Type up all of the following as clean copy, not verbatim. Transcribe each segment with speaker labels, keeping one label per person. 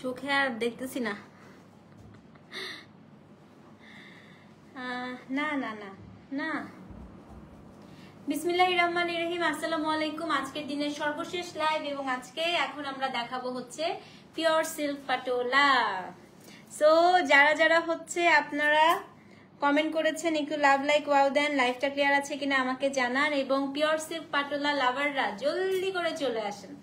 Speaker 1: চোখে আর দেখতেছি না। না না না না। বিসমিল্লাহির রহমানির রহিম। আসসালামু আলাইকুম। আজকের দিনের সর্বশেষ লাইভ এবং আজকে এখন আমরা দেখাবো হচ্ছে পিওর সিল্ক পাটোলা। সো যারা যারা হচ্ছে আপনারা কমেন্ট করেছেন একটু লাভ লাইক ওয়াও দেন, লাইভটা ক্লিয়ার আছে কিনা আমাকে জানান, এবং পিওর সিল্ক পাটোলা লাভাররা জলদি করে চলে আসেন।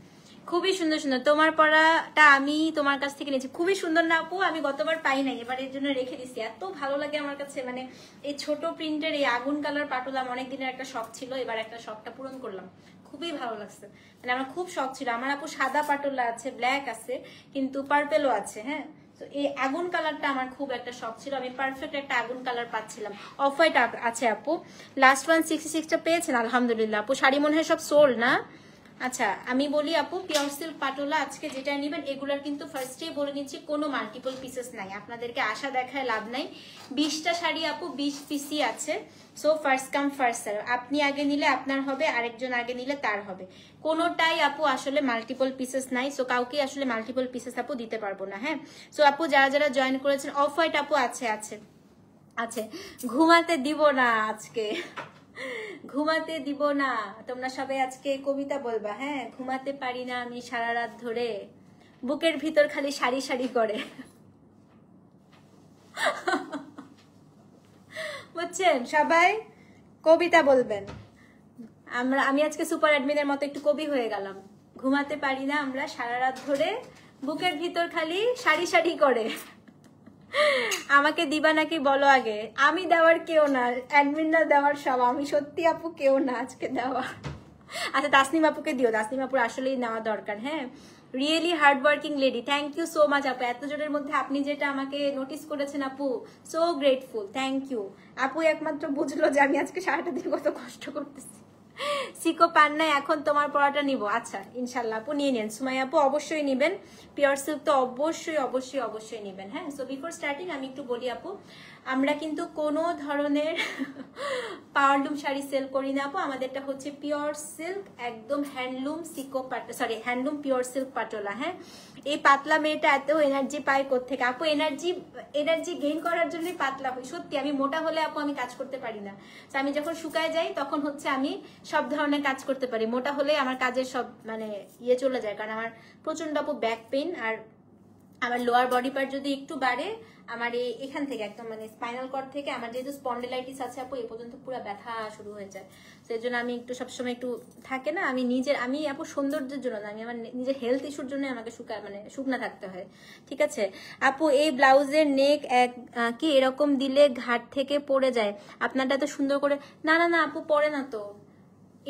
Speaker 1: খুবই সুন্দর সুন্দর তোমার পরাটা আমি তোমার কাছ থেকে নিয়েছি, খুবই সুন্দর না আপু? আমি গতবার পাই নাই, এবার এর জন্য রেখে দিছি। এত ভালো লাগে আমার কাছে, মানে এই ছোট প্রিন্টের এই আগুন কালার পাটোলা অনেক দিনের একটা শখ ছিল, এবার একটা শখটা পূরণ করলাম। খুবই ভালো লাগছে, মানে আমার খুব শখ ছিল। আমার আপু সাদা পাটোলা আছে, ব্ল্যাক আছে, কিন্তু পার্পেলও আছে। হ্যাঁ, তো এই আগুন কালারটা আমার খুব একটা শখ ছিল, আমি পারফেক্ট একটা আগুন কালার পাচ্ছিলাম। অফ হোয়াইট আছে আপু, লাস্ট 166টা পেয়েছেন আলহামদুলিল্লাহ। আপু শাড়ি মনে হয় সব সোল্ড না? আচ্ছা আমি বলি আপু, পিওর সিল্ক পাটোলা আজকে যেটা নেবেন এগুলার কিন্তু ফার্স্টেই বলে নিচ্ছি কোনো মাল্টিপল পিসেস নাই, আপনাদেরকে আশা দেখায় লাভ নাই। 20টা শাড়ি আপু 20 পিসই আছে। So first come first serve, আপনি আগে নিলে আপনার হবে, আরেকজন আগে নিলে তার হবে। কোনোটাই আপু আসলে মাল্টিপল পিসেস নাই, সো কাউকে আসলে মাল্টিপল পিসেস আপু দিতে পারবো না। হ্যাঁ, সো আপু যারা যারা জয়েন করেছেন, অফ হোয়াইট আপু আছে আছে আছে। ঘুমাতে দিব না আজকে, ঘুমাতে দিব না। তোমরা সবাই আজকে কবিতা বলবা। হ্যাঁ, ঘুমাতে পারি না আমি সারা রাত ধরে, বুকের ভিতর খালি সারি সারি করে। বুঝছেন? সবাই কবিতা বলবেন। আমি আজকে সুপার অ্যাডমিনের মতো একটু কবি হয়ে গেলাম। ঘুমাতে পারি না আমরা সারা রাত ধরে, বুকের ভিতর খালি সারি সারি করে। আমাকে দিবা নাকি বলো আগে? আমি দেওয়ার কেউ না, অ্যাডমিনরা দেওয়ার সব, আমি সত্যি আপু কেউ না আজকে দেওয়া। আচ্ছা তাসনিম আপুকে দিও, তাসনিম আপুর আসলেই নেওয়া দরকার। হ্যাঁ, really hard working lady, thank you so much আপু। এত জনের মধ্যে আপনি যেটা আমাকে নোটিস করেছেন আপু, সো গ্রেটফুল, থ্যাংক ইউ। আপু একমাত্র বুঝলো যে আমি আজকে সারাটা দিন কত কষ্ট করতেছি। সিকো পান নাই, এখন তোমার পড়াটা নিব। আচ্ছা ইনশাল্লাহ আপু নিয়ে নেন। সুমাইয়া আপু অবশ্যই নিবেন, পিওর সিল্ক তো অবশ্যই অবশ্যই অবশ্যই নিবেন। হ্যাঁ, সো বিফোর স্টার্টিং আমি একটু বলি আপু, আমরা কিন্তু কোনো ধরনের পাওয়ারলুম শাড়ি সেল করি না আপু, আমাদেরটা হচ্ছে পিওর সিল্ক, একদম হ্যান্ডলুম সিকো sorry handloom pure silk Patola. হ্যাঁ, এই পাতলা মেয়েটা এত এনার্জি পায় কোত্থেকে আপু? এনার্জি গেইন করার জন্যই পাতলা হই। সত্যি আমি মোটা হলে আপু আমি কাজ করতে পারি না, তো আমি যখন শুকায় যাই তখন হচ্ছে আমি সব ধরনের কাজ করতে পারি। মোটা হলে আমার কাজের সব মানে ইয়ে চলে যায়, কারণ আমার প্রচন্ড আপু ব্যাক পেইন, আর আমার লোয়ার বডি পার্ট যদি একটু বাড়ে, আমার এখান থেকে একদম মানে স্পাইনাল কর্ড থেকে আমার যেহেতু স্পন্ডিলাইটিস আছে আপু, এ পর্যন্ত পুরো ব্যথা শুরু হয়ে যায়। সেই জন্য আমি একটু সবসময় একটু থাকে না, আমি আপু সৌন্দর্যের জন্য না, আমি আমার নিজের হেলথ ইস্যুর জন্য আমাকে শুকনা থাকতে হয়। ঠিক আছে আপু, এই ব্লাউজের নেক কি এরকম দিলে ঘাট থেকে পড়ে যায়, আপনারটা তো সুন্দর করে। না না না আপু, পড়ে না তো।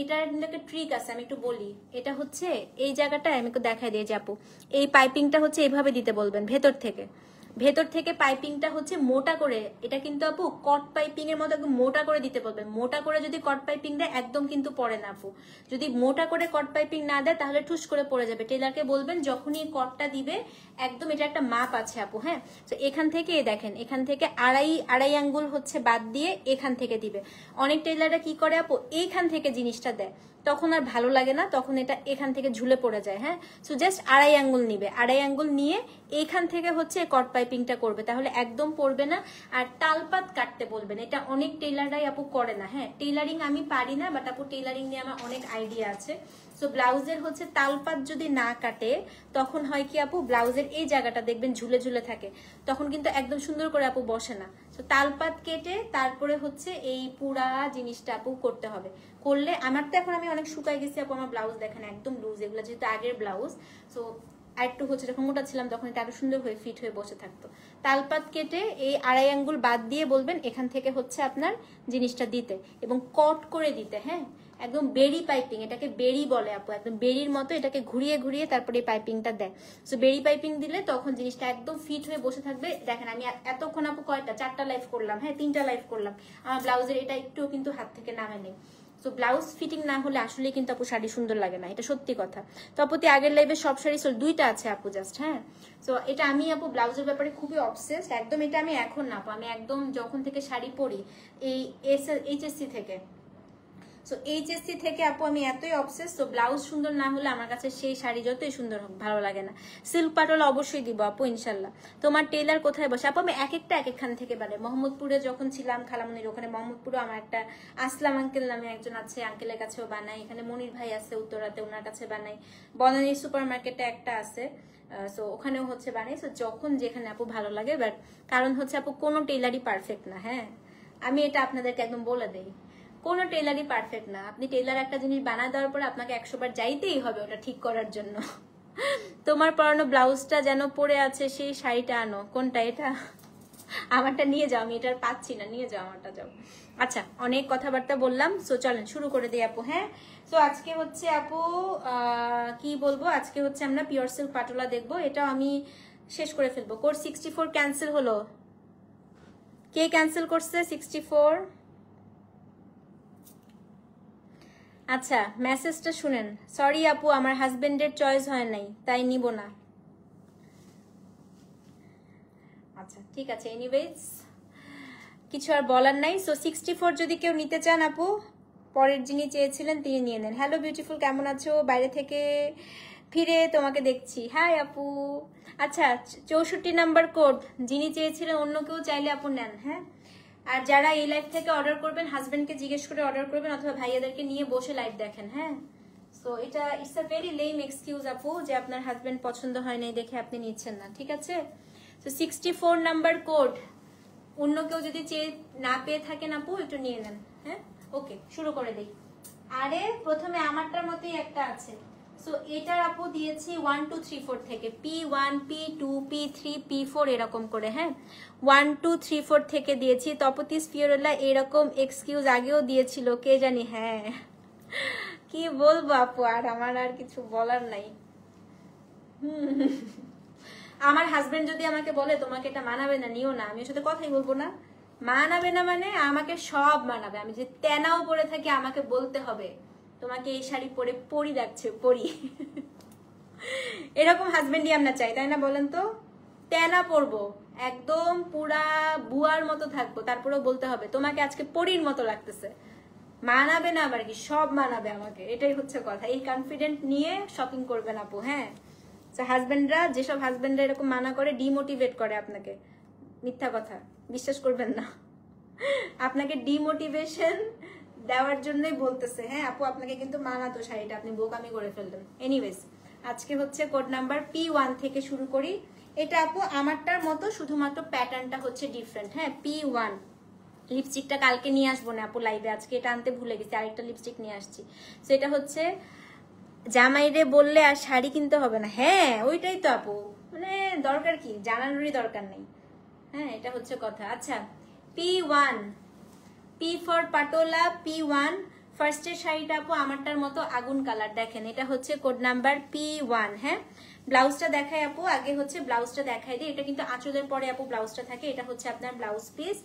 Speaker 1: এটার একটা ট্রিক আছে, আমি একটু বলি। এটা হচ্ছে এই জায়গাটায় আমি একটু দেখাই দিই যে আপু, এই পাইপিংটা হচ্ছে এভাবে দিতে বলবেন ভেতর থেকে পাইপিংটা হচ্ছে মোটা করে, এটা কিন্তু আপু কট পাইপিং এর মতো একদম মোটা করে দিতে বলবেন। মোটা করে যদি কট পাইপিং দেয় একদম কিন্তু পড়ে না আপু, যদি মোটা করে কট পাইপিং না দেয় তাহলে ঠুস করে পড়ে যাবে। টেলারকে বলবেন যখনই কটটা দিবে একদম, এটা একটা মাপ আছে আপু। হ্যাঁ, তো এখান থেকে দেখেন, এখান থেকে আড়াই আঙ্গুল হচ্ছে বাদ দিয়ে এখান থেকে দিবে। অনেক টেলাররা কি করে আপু, এইখান থেকে জিনিসটা দেয়, তখন আর ভালো লাগে না, তখন এটা এখান থেকে ঝুলে পড়ে যায়। হ্যাঁ, সো জাস্ট আড়াই আঙ্গুল নিবে, আড়াই আঙ্গুল নিয়ে এইখান থেকে হচ্ছে কট পাইপিংটা করবে, তাহলে একদম পড়বে না। আর তালপাত কাটতে বলবেন, এটা অনেক টেলাররাই আপু করে না। হ্যাঁ, টেলারিং আমি পারি না, বাট আপু টেলারিং নিয়ে আমার অনেক আইডিয়া আছে। সো ব্লাউজের হচ্ছে তালপাত যদি না কাটে তখন হয় কি আপু, ব্লাউজের এই জায়গাটা দেখবেন ঝুলে ঝুলে থাকে, তখন কিন্তু একদম সুন্দর করে আপু বসে না। তো তালপাত কেটে তারপরে হচ্ছে এই পুরা জিনিসটা আপু করতে হবে। করলে আমার তো এখন আমি অনেক শুকাই গেছি আপু, আমার ব্লাউজ দেখেন একদম লুজ, এগুলো যেহেতু আগের ব্লাউজ। সো আর একটু হচ্ছে যখন মোটা ছিলাম তখন এটা আরো সুন্দর হয়ে ফিট হয়ে বসে থাকতো। তালপাত কেটে এই আড়াই আঙ্গুল বাদ দিয়ে বলবেন এখান থেকে হচ্ছে আপনার জিনিসটা দিতে, এবং কট করে দিতে। হ্যাঁ, একদম বেরি পাইপিং, এটাকে বেরি বলে আপু, একদম বেরির মতো এটাকে ঘুরিয়ে ঘুরিয়ে তারপরে এই পাইপিংটা দেয়। সো বেরি পাইপিং দিলে তখন জিনিসটা একদম ফিট হয়ে বসে থাকবে। দেখেন আমি এতক্ষণ আপু কয়টা 4টা লাইভ করলাম, হ্যাঁ 3টা লাইভ করলাম, আমার ব্লাউজের এটা একটুও কিন্তু হাত থেকে নামে নেই। সো ব্লাউজ ফিটিং না হলে আসলে কিন্তু আপু শাড়ি সুন্দর লাগে না, এটা সত্যি কথা। তো আপু আগের লাইভে সব শাড়ি সোল, 2টা আছে আপু জাস্ট। হ্যাঁ, সো এটা আমি আপু ব্লাউজের ব্যাপারে খুবই অবসেসড একদম। এটা আমি এখন না আপু, আমি একদম যখন থেকে শাড়ি পরি এই HSC থেকে, সো এইচএসসি থেকে আপু আমি এতই অবসেস, তো ব্লাউজ সুন্দর না হলে আমার কাছে সেই শাড়ি যতই সুন্দর হোক ভালো লাগে না। সিল্ক পাটোলা অবশ্যই দিব আপু ইনশাল্লাহ। তোমার টেলার কোথায় বসে আপু? আমি এক একখান থেকে বানাই। মোহাম্মদপুরে যখন ছিলাম খালামনির ওখানে, মোহাম্মদপুরে আমার একটা আসলাম আঙ্কেল নামে একজন আছে, আঙ্কেলের কাছেও বানাই। এখানে মনির ভাই আছে উত্তরাতে, ওনার কাছে বানাই। বনানী সুপার মার্কেটে একটা আছে, সো ওখানেও হচ্ছে বানাই। সো যখন যেখানে আপু ভালো লাগে, বাট কারণ হচ্ছে আপু কোনো টেলারই পারফেক্ট না। হ্যাঁ, আমি এটা আপনাদেরকে একদম বলে দেই, কোনো টেলারই পারফেক্ট না। আপনি টেলার একটা জিনিস বানায় দেওয়ার পরে আপনাকে 100 বার যাইতেই হবে ওটা ঠিক করার জন্য। তোমার পরানো ব্লাউজটা যেন পরে আছে, সেই শাড়িটা আনো। কোনটা? এটা আমারটা নিয়ে যাও, আমি এটার পাচ্ছি না, নিয়ে যাও আমারটা, যাও। আচ্ছা, অনেক কথাবার্তা বললাম, সো চলেন শুরু করে দিই আপু। হ্যাঁ, সো আজকে হচ্ছে আপু কি বলবো, আজকে হচ্ছে আমরা পিওর সিল্ক পাটোলা দেখবো। এটা আমি শেষ করে ফেলবো। কোর্স 64 ক্যান্সেল হলো। কে ক্যান্সেল করছে 64? আচ্ছা, মেসেজটা শুনেন। সরি আপু, আমার হাজবেন্ডের চয়েস হয় নাই, তাই নিব না। আচ্ছা ঠিক আছে, এনিওয়েজ কিছু আর বলার নাই। সো 64 যদি কেউ নিতে চান আপু, পরের যিনি চেয়েছিলেন তিনি নিয়ে নেন। হ্যালো বিউটিফুল, কেমন আছো? বাইরে থেকে ফিরে তোমাকে দেখছি। হাই আপু। আচ্ছা, 64 নাম্বার কোড যিনি চেয়েছিলেন, অন্য কেউ চাইলে আপু নেন। হ্যাঁ, আর যারা এই লাইভ থেকে অর্ডার করবেন, হাজবেন্ডকে জিজ্ঞেস করে অর্ডার করবেন, অথবা ভাইয়াদেরকে নিয়ে বসে লাইভ দেখেন। হ্যাঁ, সো এটা it's a very lame excuse আপু, যে আপনার হাজবেন্ড পছন্দ হয় নাই দেখে আপনি নিচ্ছেন না। ঠিক আছে, তো 64 নাম্বার কোড অন্য কেউ যদি না পেয়ে থাকেন আপু, একটু নিয়ে নেন। হ্যাঁ, ওকে, শুরু করে দেই। আরে প্রথমে আমারটার মতোই একটা আছে। সো এটার আপু দিয়েছি 1 2 3 4 থেকে, P1 P2 P3 P4 এরকম করে। হ্যাঁ, 1 2 3 4 থেকে দিয়েছি। তপতিস ফিওরেলা এরকম এক্সকিউজ আগেও দিয়েছিল, কে জানি। হ্যাঁ, কি বলবো আপু, আর আমার আর কিছু বলার নাই। আমার হাজবেন্ড যদি আমাকে বলে তোমাকে এটা মানাবে না, নিও না, আমি ওর সাথে কথাই বলবো না। মানাবে না মানে আমাকে সব মানাবে। আমি যে তেনাও পরে থাকি, আমাকে বলতে হবে তোমাকে এই শাড়ি পরে পরি লাগছে, পরি। এরকম হাজবেন্ডই আমরা চাই, তাই না বলেন তো? তেনা পরবো, একদম পুরা বুয়ার মতো থাকবো, তারপরেও বলতে হবে তোমাকে আজকে পরির মতো লাগতেছে। মানাবে না আবার কি, সব মানাবে আমাকে, এটাই হচ্ছে কথা। এই কনফিডেন্ট নিয়ে শপিং করবেন আপু। হ্যাঁ, হাজবেন্ডরা, যেসব হাজবেন্ডরা এরকম মানা করে, ডিমোটিভেট করে আপনাকে, মিথ্যা কথা, বিশ্বাস করবেন না। আপনাকে ডিমোটিভেশন দেওয়ার জন্যই বলতেছে। হ্যাঁ আপু, আপনাকে কিন্তু মানাতো শাড়িটা, আপনি বোকামি করে ফেললেন। এনিওয়েজ, আজকে হচ্ছে কোড নাম্বার P1 থেকে শুরু করি। এটা আপু আমারটার মতো, শুধুমাত্র প্যাটার্নটা হচ্ছে ডিফারেন্ট। হ্যাঁ, P1। লিপস্টিকটা কালকে নিয়ে আসবো না আপু লাইভে, আজকে এটা আনতে ভুলে গেছি, আরেকটা লিপস্টিক নিয়ে আসছি। তো এটা হচ্ছে জামাইরে বললে আর শাড়ি কিনতে হবে না। হ্যাঁ, ওইটাই তো আপু, মানে দরকার কি, জানানোরই দরকার নেই। হ্যাঁ, এটা হচ্ছে কথা। আচ্ছা, P1, P for patola, P1। ফার্স্টের শাড়িটা আপু আমারটার মতো আগুন কালার, দেখেন এটা হচ্ছে কোড নাম্বার P1। হ্যাঁ, ব্লাউজটা দেখাই আপু, আগে হচ্ছে ব্লাউজটা দেখাই দিই। এটা কিন্তু আঁচলের পরে আপু ব্লাউজটা থাকে, এটা হচ্ছে আপনার ব্লাউজ পিস,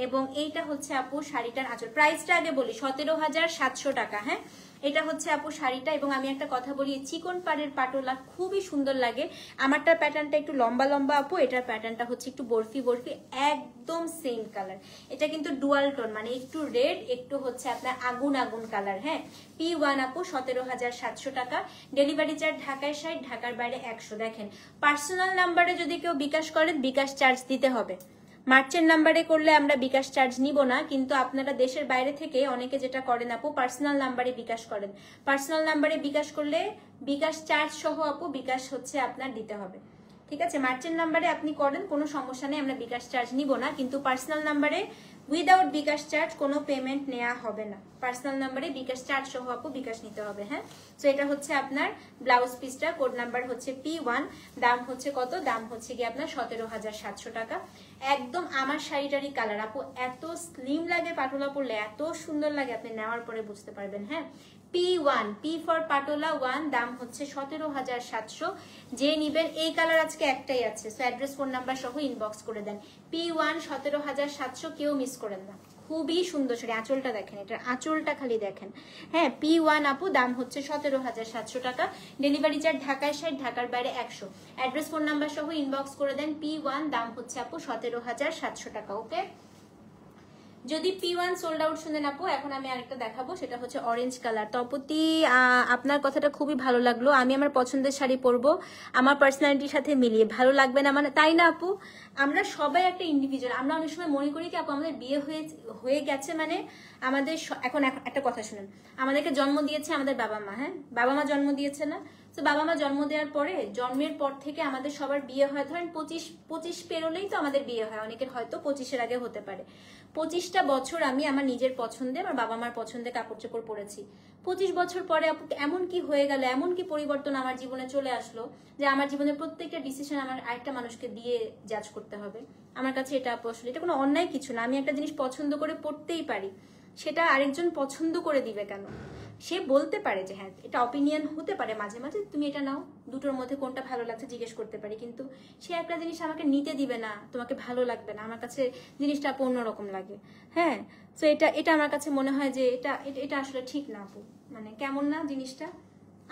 Speaker 1: এবং এইটা হচ্ছে আপু শাড়িটার আঁচল। প্রাইসটা আগে বলি, 17,700 টাকা। হ্যাঁ, এটা হচ্ছে আপু শাড়িটা। এবং আমি একটা কথা বলি, চিকন পাড়ের পাটোলা খুবই সুন্দর লাগে। আমারটার প্যাটার্নটা একটু লম্বা লম্বা আপু, এটার প্যাটার্নটা হচ্ছে একটু বরফি বরফি, একদম সেম কালার। এটা কিন্তু ডুয়াল টোন, মানে একটু রেড, একটু হচ্ছে আপনার আগুন আগুন কালার। হ্যাঁ, P1 আপু 17,700 টাকা। ডেলিভারি চার্জ ঢাকায় 60, ঢাকার বাইরে 100। দেখেন, পার্সোনাল নাম্বারে যদি কেউ বিকাশ করেন, বিকাশ চার্জ দিতে হবে। মার্চেন্ট নাম্বারে করলে আমরা বিকাশ চার্জ নিব না, কিন্তু আপনারা দেশের বাইরে থেকে অনেকে যেটা করেন আপু, পার্সোনাল নাম্বারে বিকাশ করেন। পার্সোনাল নাম্বারে বিকাশ করলে বিকাশ চার্জ সহ আপু বিকাশ হচ্ছে আপনার দিতে হবে। ঠিক আছে, মার্চেন্ট নাম্বারে আপনি করেন, কোনো সমস্যা নেই, আমরা বিকাশ চার্জ নিব না, কিন্তু পার্সোনাল নাম্বারে উইদাউট বিকাশ চার্জ কোনো পেমেন্ট নেওয়া হবে না। পার্সোনাল নাম্বারে বিকাশ চার্জ সহ আপু বিকাশ নিতে হবে। হ্যাঁ, তো এটা হচ্ছে আপনার ব্লাউজ পিসটা, কোড নাম্বার হচ্ছে P1। দাম হচ্ছে কত? দাম হচ্ছে কি আপনার 17,700 টাকা। একদম আমার শাড়িটারই কালার আপু, এত স্লিম লাগে পাটোলা পরলে, এত সুন্দর লাগে, আপনি নেওয়ার পরে বুঝতে পারবেন। হ্যাঁ, P1, P ফর পাটোলা 1, দাম হচ্ছে 17,700। যে নিবেন, এই কালার আজকে একটাই আছে, সো অ্যাড্রেস ফোন নাম্বার সহ ইনবক্স করে দেন। P1 17,700, কেউ মিস করেন না। খুবই সুন্দর শাড়ি, আঁচলটা দেখেন, এটার আঁচলটা খালি দেখেন। হ্যাঁ, P1 আপু, দাম হচ্ছে 17,700 টাকা। ডেলিভারি চার্জ ঢাকায় 60, ঢাকার বাইরে 100। অ্যাড্রেস ফোন নাম্বার সহ ইনবক্স করে দেন। P1, দাম হচ্ছে আপু 17,700 টাকা। ওকে, যদি P1 সোল্ড আউট শুনেন আপু, এখন আমি আরেকটা দেখাবো, সেটা হচ্ছে অরেঞ্জ কালার। তপতি আপনার কথাটা খুবই ভালো লাগলো। আমি আমার পছন্দের শাড়ি পরবো আমার পার্সোনালিটির সাথে মিলিয়ে। ভালো লাগবে না মানে তাই না আপু? আমরা সবাই একটা ইন্ডিভিজুয়াল। আমরা অনেক সময় মনে করি কি আপু আমাদের বিয়ে হয়ে গেছে মানে আমাদের এখন একটা কথা শুনেন, আমাদেরকে জন্ম দিয়েছে আমাদের বাবা মা, হ্যাঁ বাবা মা জন্ম দিয়েছে না? তো বাবা মা জন্ম দেওয়ার পরে জন্মের পর থেকে আমাদের সবার বিয়ে হয় ধরেন 25 পেরোলেই তো আমাদের বিয়ে হয়, অনেকের হয়তো 25-এর আগে হতে পারে। 25টা বছর আমি আমার নিজের পছন্দে আমার বাবা মার পছন্দে কাপড় চোপড় পরেছি। 25 বছর পরে আপু এমন কি হয়ে গেল, এমন কি পরিবর্তন আমার জীবনে চলে আসলো যে আমার জীবনের প্রত্যেকটা ডিসিশন আমার আরেকটা মানুষকে দিয়ে জাজ করতে হবে? আমার কাছে এটা আপু আসলে এটা কোনো অন্যায় কিছু না। আমি একটা জিনিস পছন্দ করে পড়তেই পারি, সেটা আরেকজন পছন্দ করে দিবে কেন? সে বলতে পারে যে হ্যাঁ এটা অপিনিয়ন হতে পারে, মাঝে মাঝে তুমি এটা নাও, দুটোর মধ্যে কোনটা ভালো লাগছে জিজ্ঞেস করতে পারি, কিন্তু সে একটা জিনিস আমাকে নিতে দিবে না, তোমাকে ভালো লাগবে না, আমার কাছে জিনিসটা আপু অন্যরকম লাগে। হ্যাঁ, তো এটা আমার কাছে মনে হয় যে এটা আসলে ঠিক না আপু, মানে কেমন না জিনিসটা?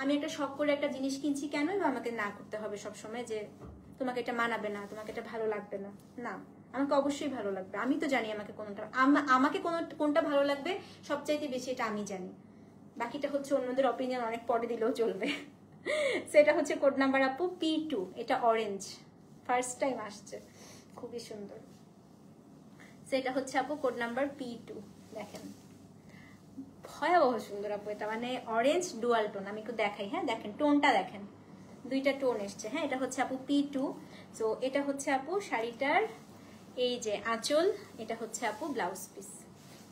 Speaker 1: আমি একটা শখ করে একটা জিনিস কিনছি, কেনই বা আমাকে না করতে হবে সবসময় যে তোমাকে এটা মানাবে না, তোমাকে এটা ভালো লাগবে না? না, আমাকে অবশ্যই ভালো লাগবে। আমি তো জানি আমাকে আমাকে কোনটা ভালো লাগবে সবচাইতে বেশি, এটা আমি জানি। বাকিটা হচ্ছে অন্যদের অপিনিয়ন অনেক পরে দিলেও চলবে। সেটা হচ্ছে কোড নাম্বার আপু P2, এটা অরেঞ্জ, ফার্স্ট টাইম আসছে, খুবই সুন্দর। সেটা হচ্ছে আপু কোড নাম্বার P2, দেখেন ভয়াবহ সুন্দর আপু এটা, মানে অরেঞ্জ ডুয়াল টোন। আমি একটু দেখাই, হ্যাঁ দেখেন টোনটা দেখেন, দুইটা টোন এসছে। হ্যাঁ, এটা হচ্ছে আপু P2। তো এটা হচ্ছে আপু শাড়িটার এই যে আঁচল, এটা হচ্ছে আপু ব্লাউজ পিস।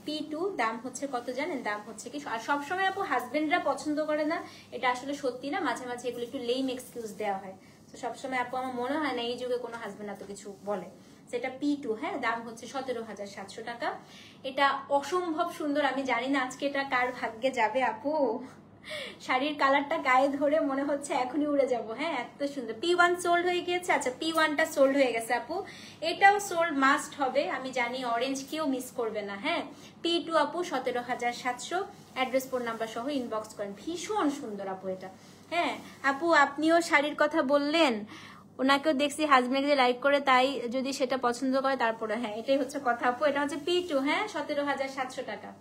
Speaker 1: P2 দাম হচ্ছে কত জানেন? দাম হচ্ছে কি, আর সবসময় আপু হাজবেন্ডরা পছন্দ করে না, এটা আসলে সত্যি না, মাঝে মাঝে এগুলো একটু লেম এক্সকিউজ দেওয়া হয়। তো সবসময় আপু আমার মনে হয় না এই যুগে কোনো হাজবেন্ড এত কিছু বলে। সেটা P2, হ্যাঁ দাম হচ্ছে 17,700 টাকা। এটা অসম্ভব সুন্দর। আমি জানি না আজকে এটা কার ভাগ্যে যাবে আপু, শাড়ির কালারটা গায়ে ধরে মনে হচ্ছে এখনই উড়ে যাব। হ্যাঁ, এত সুন্দর। P1 সোল্ড হয়ে গিয়েছে, আচ্ছা P1টা সোল্ড হয়ে গেছে আপু, এটাও সোল্ড মাস্ট হবে, আমি জানি অরেঞ্জ কেউ মিস করবে না। হ্যাঁ, P2 আপু 17,700, অ্যাড্রেস ফোন নাম্বার সহ ইনবক্স করেন। ভীষণ সুন্দর আপু এটা। হ্যাঁ আপু, আপনিও শাড়ির কথা বললেন, ওনাকেও দেখছি হাজবেন্ডকে লাইক করে, তাই যদি সেটা পছন্দ করে তারপরে। হ্যাঁ, এটাই হচ্ছে কথা আপু, এটা হচ্ছে P2, হ্যাঁ 17,700 টাকা,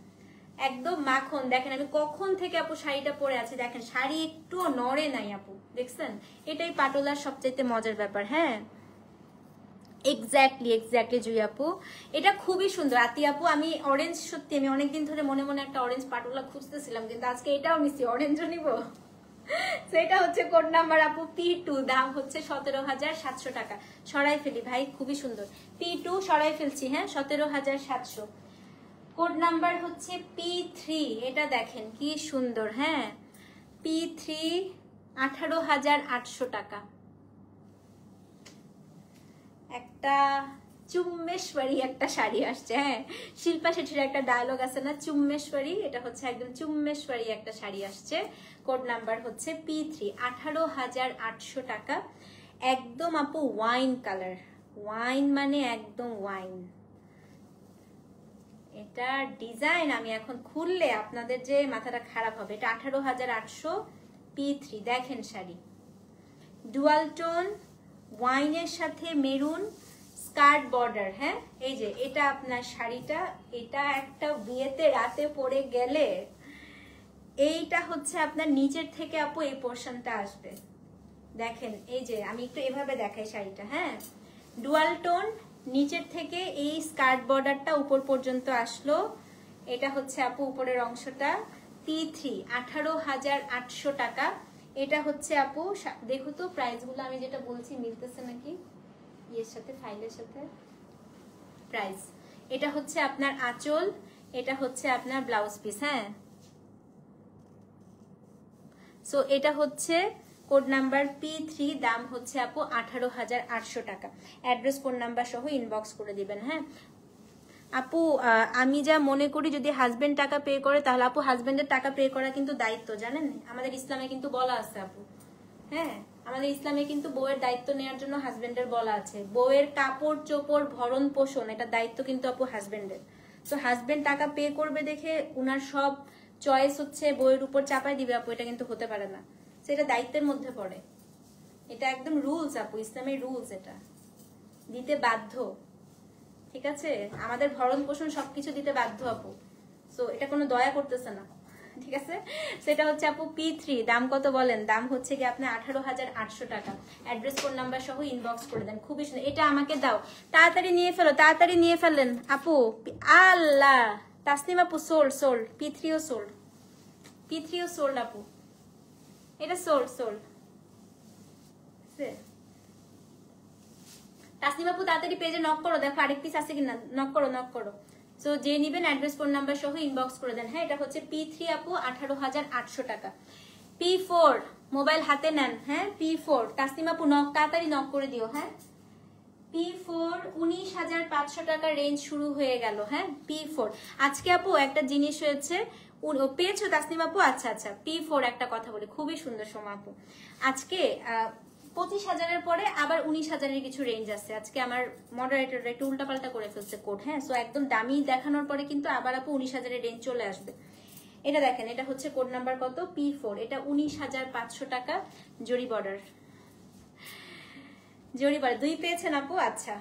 Speaker 1: একদম মাখন। দেখেন আমি কখন থেকে আপু শাড়িটা পরে আছি, দেখেন শাড়ি একটু নড়ে নাই আপু, দেখছেন? এটাই পাটোলার সবচেয়ে মজার ব্যাপার। হ্যাঁ এক্স্যাক্টলি জুই আপু, এটা খুবই সুন্দর। আতি আপু, আমি অরেঞ্জ, সত্যি আমি অনেকদিন ধরে মনে মনে একটা অরেঞ্জ পাটোলা খুঁজতেছিলাম, কিন্তু আজকে এটাও নিচ্ছি, অরেঞ্জও নিবো। সেটা হচ্ছে কোড নাম্বার আপু P2, দাম হচ্ছে 17,700 টাকা। সরাই ফেলি ভাই, খুবই সুন্দর। P2 সরাই ফেলছি, হ্যাঁ 17,700। কোড নাম্বার হচ্ছে P3, এটা দেখেন কি সুন্দর। হ্যাঁ P3 18,800 টাকা। একটা চুম্মেশ্বরী একটা শাড়ি আসছে। হ্যাঁ, শিল্পা শেঠির একটা ডায়লগ আছে না, চুম্মেশ্বরী, এটা হচ্ছে একদম চুম্মেশ্বরী একটা শাড়ি আসছে। কোড নাম্বার হচ্ছে P3, 18,800 টাকা। একদম আপু ওয়াইন কালার, ওয়াইন মানে একদম ওয়াইন। এটা ডিজাইন আমি এখন খুললে আপনাদের যে মাথাটা খারাপ হবে। এটা 18,800, P3, দেখেন শাড়ি ডুয়াল টোন, ওয়াইনের সাথে মেরুন, স্কার্ট বর্ডার। হ্যাঁ, এই যে এটা আপনার শাড়িটা, এটা একটা বিয়েতে রাতে পরে গেলে এইটা হচ্ছে আপনার নিচের থেকে আপু এই পোর্শনটা আসবে। দেখেন এই যে আমি একটু এভাবে দেখাই শাড়িটা। হ্যাঁ, ডুয়াল টোন, নিচের থেকে এই স্কার্ট বর্ডারটা উপর পর্যন্ত আসলো। এটা হচ্ছে আপু উপরের অংশটা। P3, 18,800 টাকা। এটা হচ্ছে আপু, দেখো তো প্রাইসগুলো আমি যেটা বলছি মিলতেছে নাকি ইয়ের সাথে, ফাইলের সাথে প্রাইস। এটা হচ্ছে আপনার আঁচল, এটা হচ্ছে আপনার ব্লাউজ পিস। হ্যাঁ, সো এটা হচ্ছে কোড নাম্বার P3, দাম হচ্ছে আপু 18,800 টাকা। অ্যাড্রেস ফোন নাম্বার সহ ইনবক্স করে দিবেন। হ্যাঁ আপু, আমি যা মনে করি যদি হাজবেন্ড টাকা পে করে তাহলে আপু হাজবেন্ডের টাকা পে করা কিন্তু দায়িত্ব, জানেন আমাদের ইসলামে কিন্তু বলা আছে আপু। হ্যাঁ, আমাদের ইসলামে কিন্তু বউয়ের দায়িত্ব নেওয়ার জন্য হাজবেন্ডের বলা আছে। বউয়ের কাপড় চোপড় ভরণ পোষণ, এটা দায়িত্ব কিন্তু আপু হাজবেন্ডের। তো হাজবেন্ড টাকা পে করবে দেখে উনার সব চয়েস হচ্ছে বউয়ের উপর চাপাই দিবে আপু, এটা কিন্তু হতে পারে না। সেটা দায়িত্বের মধ্যে পড়ে, এটা একদম রুলস আপু, ইসলামের রুলস, এটা দিতে বাধ্য। ঠিক আছে, আমাদের ভরণ পোষণ সবকিছু দিতে বাধ্য আপু, সো এটা কোনো দয়া করতেছে না, ঠিক আছে। সেটা হচ্ছে আপু P3, দাম কত বলেন? দাম হচ্ছে কি আপনার 18,800 টাকা। অ্যাড্রেস ফোন নাম্বার সহ ইনবক্স করে দেন, খুবই সুন্দর। এটা আমাকে দাও, তাড়াতাড়ি নিয়ে ফেলো, তাড়াতাড়ি নিয়ে ফেলেন আপু। আল্লাহ, তাসনিম আপু সোল্ড, সোল্ড। P3ও সোল্ড, P3ও সোল্ড আপু, এটা সোল্ড, সোল্ড। তাসনিম আপু তাড়াতাড়ি পেজে নক করো, দেখো আরেক পিস আছে কিনা, নক করো, নক করো। সো যে নিবেন অ্যাড্রেস ফোন নাম্বার সহ ইনবক্স করে দেন। হ্যাঁ, এটা হচ্ছে P3 আপু 18,800 টাকা। P4 মোবাইল হাতে নেন। হ্যাঁ, P4 তাসনিম আপু নক, তাড়াতাড়ি নক করে দিও। হ্যাঁ, P4 19,500 টাকা রেঞ্জ শুরু হয়ে গেল। হ্যাঁ, P4 আজকে আপু একটা জিনিস হয়েছে, পেয়েছো তাসনিম আপু? আচ্ছা আচ্ছা, P4 একটা কথা বলি, খুবই সুন্দর সোমা আপু। আজকে 25,000-এর পরে আবার 19,000-এর কিছু রেঞ্জ আছে। আজকে আমার মডারেটর একটু উল্টাপাল্টা করে ফেলছে কোড। হ্যাঁ, সো একদম দামি দেখানোর পরে কিন্তু আবার আপু 19,000-এর রেঞ্জ চলে আসবে। এটা দেখেন, এটা হচ্ছে কোড নাম্বার কত? P4, এটা 19,500 টাকা। জরি বর্ডার, জরি বর্ডার 2 পেয়েছেন আপু? আচ্ছা,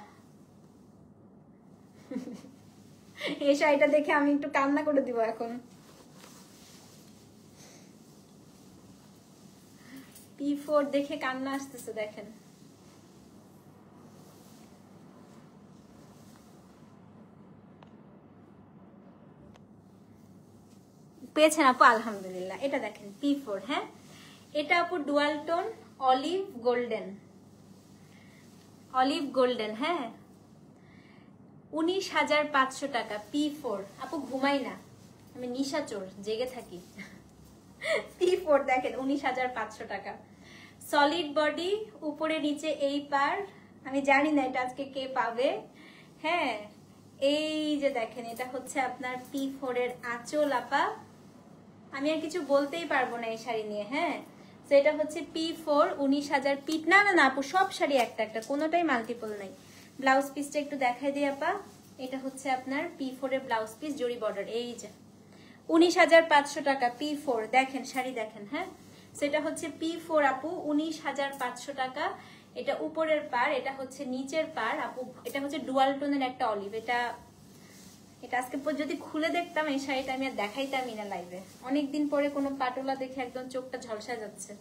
Speaker 1: এই শাড়িটা দেখে আমি একটু কান্না করে দিব এখন। P4 দেখে কান্না আসতেছে, দেখেন। পেয়েছেন আপু? আলহামদুলিল্লাহ। এটা দেখেন P4। হ্যাঁ, এটা আপু dual tone olive golden, olive golden. হ্যাঁ, 19,500 টাকা। P4 আপু ঘুমাই না, আমি নিশাচর, জেগে থাকি। P4 দেখেন 19,500 টাকা। সলিড বডি, উপরে নিচে এই পার, আমি জানি না এটা আজকে কে পাবে। হ্যাঁ, এই যে দেখেন, এটা হচ্ছে আপনার P4 এর আঁচল আপা। আমি আর কিছু বলতেই পারবো না এই শাড়ি নিয়ে। হ্যাঁ, তো এটা হচ্ছে P4 19,000 পিট। না না না আপু, সব শাড়ি একটা একটা, কোনোটাই মাল্টিপল নাই। ব্লাউজ পিসটা একটু দেখাই দিই আপা। এটা হচ্ছে আপনার P4 এর ব্লাউজ পিস, জরি বর্ডার। এই যে 19,500 টাকা P4, দেখেন শাড়ি দেখেন। হ্যাঁ, সেটা হচ্ছে P4 আপু 19,500 টাকা। এটা উপরের পার, এটা হচ্ছে নিচের পার আপু। এটা হচ্ছে ডুয়াল টোনের একটা অলিভ। এটা আজকে যদি খুলে দেখতাম এই শাড়িটা, আমি আর দেখাইতামই না লাইভে। অনেকদিন পরে কোনো পাটোলা দেখে একদম চোখটা ঝলসা যাচ্ছে।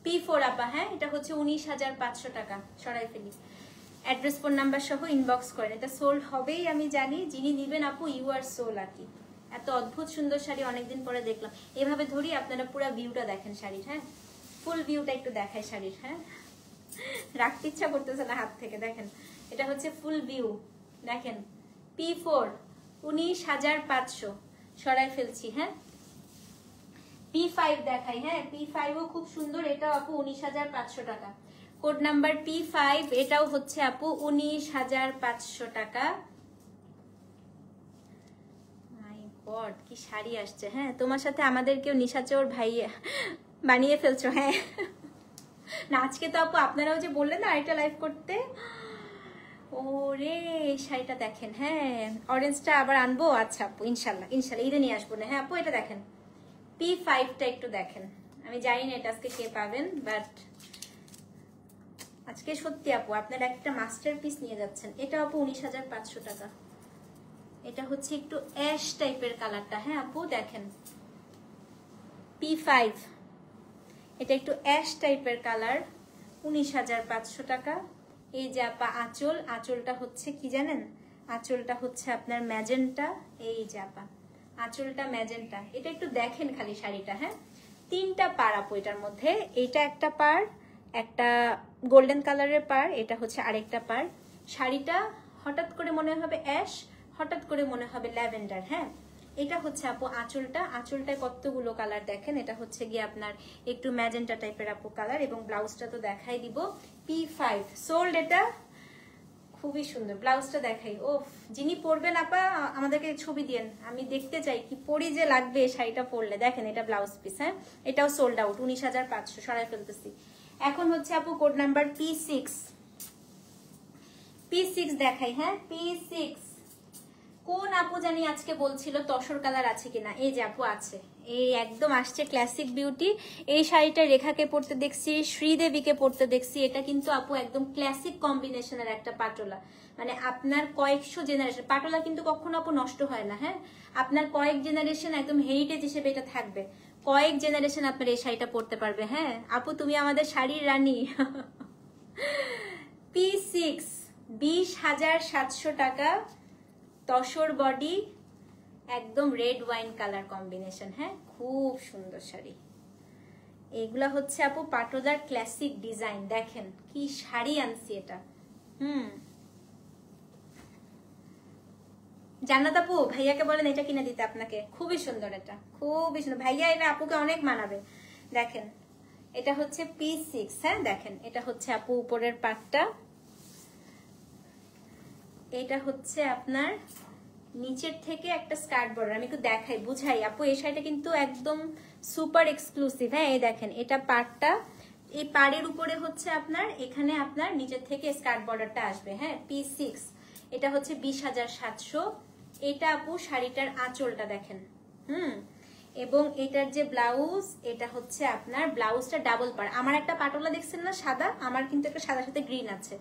Speaker 1: P4 আপা। হ্যাঁ, এটা হচ্ছে 19,500 টাকা। সরাই ফেলি, অ্যাড্রেস ফোন নাম্বার সহ ইনবক্স করেন। এটা সোল্ড হবেই আমি জানি, যিনি নিবেন আপু ইউ আর সো লাকি। এত অদ্ভুত সুন্দর শাড়ি অনেকদিন পরে দেখলাম। এভাবে ধরি, আপনারা পুরো ভিউটা দেখেন শাড়ির। হ্যাঁ, ফুল ভিউটা একটু দেখায় শাড়ির। হ্যাঁ, রাখতে ইচ্ছা করতেছে না হাত থেকে। দেখেন, এটা হচ্ছে ফুল ভিউ, দেখেন। P4 19,500, সরাই ফেলছি। হ্যাঁ, P5 দেখাই। হ্যাঁ, P5ও খুব সুন্দর, এটাও আপু 19,500 টাকা। কোড নাম্বার P5, এটাও হচ্ছে আপু 19,500 টাকা। মাই গড, কি শাড়ি আসছে। হ্যাঁ, তোমার সাথে আমাদেরকেও নিশাচর ভাই বানিয়ে ফেলছো। হ্যাঁ না, আজকে তো আপু আপনারাও যে বললেন না আরেকটা লাইভ করতে। ওরে, এই শাড়িটা দেখেন। হ্যাঁ, অরেঞ্জটা আবার আনবো। আচ্ছা আপু, ইনশাল্লাহ ইনশাল্লাহ ঈদে নিয়ে আসবো না। হ্যাঁ আপু, এটা দেখেন P5টা একটু দেখেন। আমি জানি না এটা আজকে কে পাবেন, বাট আজকে সত্যি আপু আপনারা একটা মাস্টার পিস নিয়ে যাচ্ছেন। এটা আপু 19,500 টাকা। এটা হচ্ছে একটু অ্যাশ টাইপের কালারটা। হ্যাঁ আপু দেখেন, P5, এটা একটু অ্যাশ টাইপের কালার, 19,500 টাকা। এই যে আপা আঁচল, আঁচলটা হচ্ছে কি জানেন? আঁচলটা হচ্ছে আপনার ম্যাজেন্টা। এই যে আপা আঁচলটা ম্যাজেন্টা। এটা একটু দেখেন খালি শাড়িটা। হ্যাঁ, 3টা পার আপু এটার মধ্যে। এইটা একটা পার, একটা গোল্ডেন কালারের পার, এটা হচ্ছে আরেকটা পার। শাড়িটা হঠাৎ করে মনে হবে অ্যাশ, হঠাৎ করে মনে হবে ল্যাভেন্ডার। হ্যাঁ, এটা হচ্ছে আপু আঁচলটা। আঁচলটায় কতগুলো কালার দেখেন। এটা হচ্ছে গিয়ে আপনার একটু ম্যাজেন্টা টাইপের আপু কালার, এবং ব্লাউজটা তো দেখাই দিব। P5 সোল্ড, এটা খুবই সুন্দর। ব্লাউজটা দেখাই। ও, যিনি পরবেন আপা আমাদেরকে ছবি দিয়েন, আমি দেখতে চাই কি পরি যে লাগবে শাড়িটা পরলে। দেখেন, এটা ব্লাউজ পিস। হ্যাঁ, এটাও সোল্ড আউট, 19,500, সরাই ফেলতেছি। এখন হচ্ছে আপু কোড নাম্বার P6, P6 দেখাই। হ্যাঁ, P6 কোন আপু জানি আজকে বলছিল তসর কালার আছে কিনা। এই যে আপু আছে, এই একদম আসছে ক্লাসিক বিউটি। এই শাড়িটা রেখাকে পরতে দেখছি, শ্রীদেবীকে পরতে দেখছি। এটা কিন্তু আপু একদম ক্লাসিক কম্বিনেশনের একটা পাটোলা, মানে আপনার কয়েকশো জেনারেশন পাটোলা কিন্তু কখনো আপু নষ্ট হয় না। হ্যাঁ, আপনার কয়েক জেনারেশন একদম হেরিটেজ হিসেবে এটা থাকবে, কয়েক জেনারেশন আপনার এই শাড়িটা পরতে পারবে। হ্যাঁ আপু, তুমি আমাদের শাড়ির রানী। P6 20,700 টাকা, তসর বডি, একদম রেড ওয়াইন কালার কম্বিনেশন। হ্যাঁ, খুব সুন্দর শাড়ি। এগুলা হচ্ছে আপু পাটোলার ক্লাসিক ডিজাইন। দেখেন কি শাড়ি আনছি এটা। জান্নাত আপু ভাইয়াকে বলেন এটা কিনে দিতে আপনাকে, খুবই সুন্দর, এটা খুবই সুন্দর। ভাইয়া এটা আপুকে অনেক মানাবে। দেখেন এটা হচ্ছে P6। হ্যাঁ দেখেন, এটা হচ্ছে আপু উপরের পাটটা, এটা হচ্ছে আপনার নিচের থেকে একটা স্কার্ট বর্ডার। আমি একটু দেখাই বুঝাই আপু, এই শাড়িটা কিন্তু একদম সুপার এক্সক্লুসিভ। হ্যাঁ এই দেখেন, এটা পাড়টা, এই পাড়ের উপরে হচ্ছে আপনার এখানে আপনার নিচের থেকে স্কার্ট বর্ডারটা আসবে। হ্যাঁ P6, এটা হচ্ছে 20,700। এটা আপু শাড়িটার আঁচলটা দেখেন। এবং এটার যে ব্লাউজ, এটা হচ্ছে আপনার ব্লাউজটা ডাবল পাড়। আমার একটা পাটোলা দেখছেন না সাদা, আমার কিন্তু একটা সাদা সাথে গ্রিন আছে,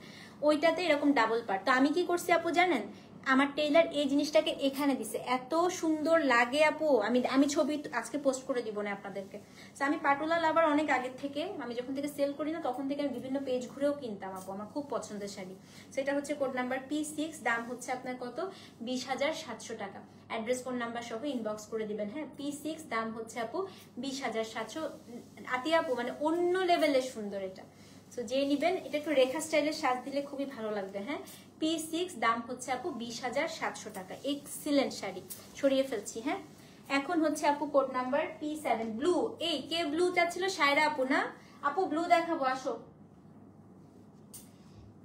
Speaker 1: ওইটাতে এরকম ডাবল পাড়। তো আমি কি করছি আপু জানেন, আমার টেইলার এই জিনিসটাকে এখানে দিছে, এত সুন্দর লাগে আপু। আমি ছবি আজকে পোস্ট করে দিব না আপনাদেরকে। তো আমি পাটোলা লাভার অনেক আগের থেকে, আমি যখন থেকে সেল করি না তখন থেকে আমি বিভিন্ন পেজ ঘুরেও কিনতাম আপু, আমার খুব পছন্দের শাড়ি। সেটা হচ্ছে কোড নাম্বার P6, দাম হচ্ছে আপনার কত, 20,700 টাকা। অ্যাড্রেস ফোন নাম্বার সহ ইনবক্স করে দিবেন। হ্যাঁ P6 দাম হচ্ছে আপু 20,700। আতিয়া আপু মানে অন্য লেভেলের সুন্দর এটা। তো যে নিবেন, এটা একটু রেখা স্টাইলের সাজ দিলে খুবই ভালো লাগবে। হ্যাঁ P6 দাম হচ্ছে আপু 20,700 টাকা। এক্সিলেন্ট শাড়ি, সরিয়ে ফেলছি। হ্যাঁ এখন হচ্ছে আপু কোড নাম্বার P7 ব্লু। এই কে ব্লু চাচ্ছিল, সায়রা আপু না? আপু ব্লু দেখাবো, আসো।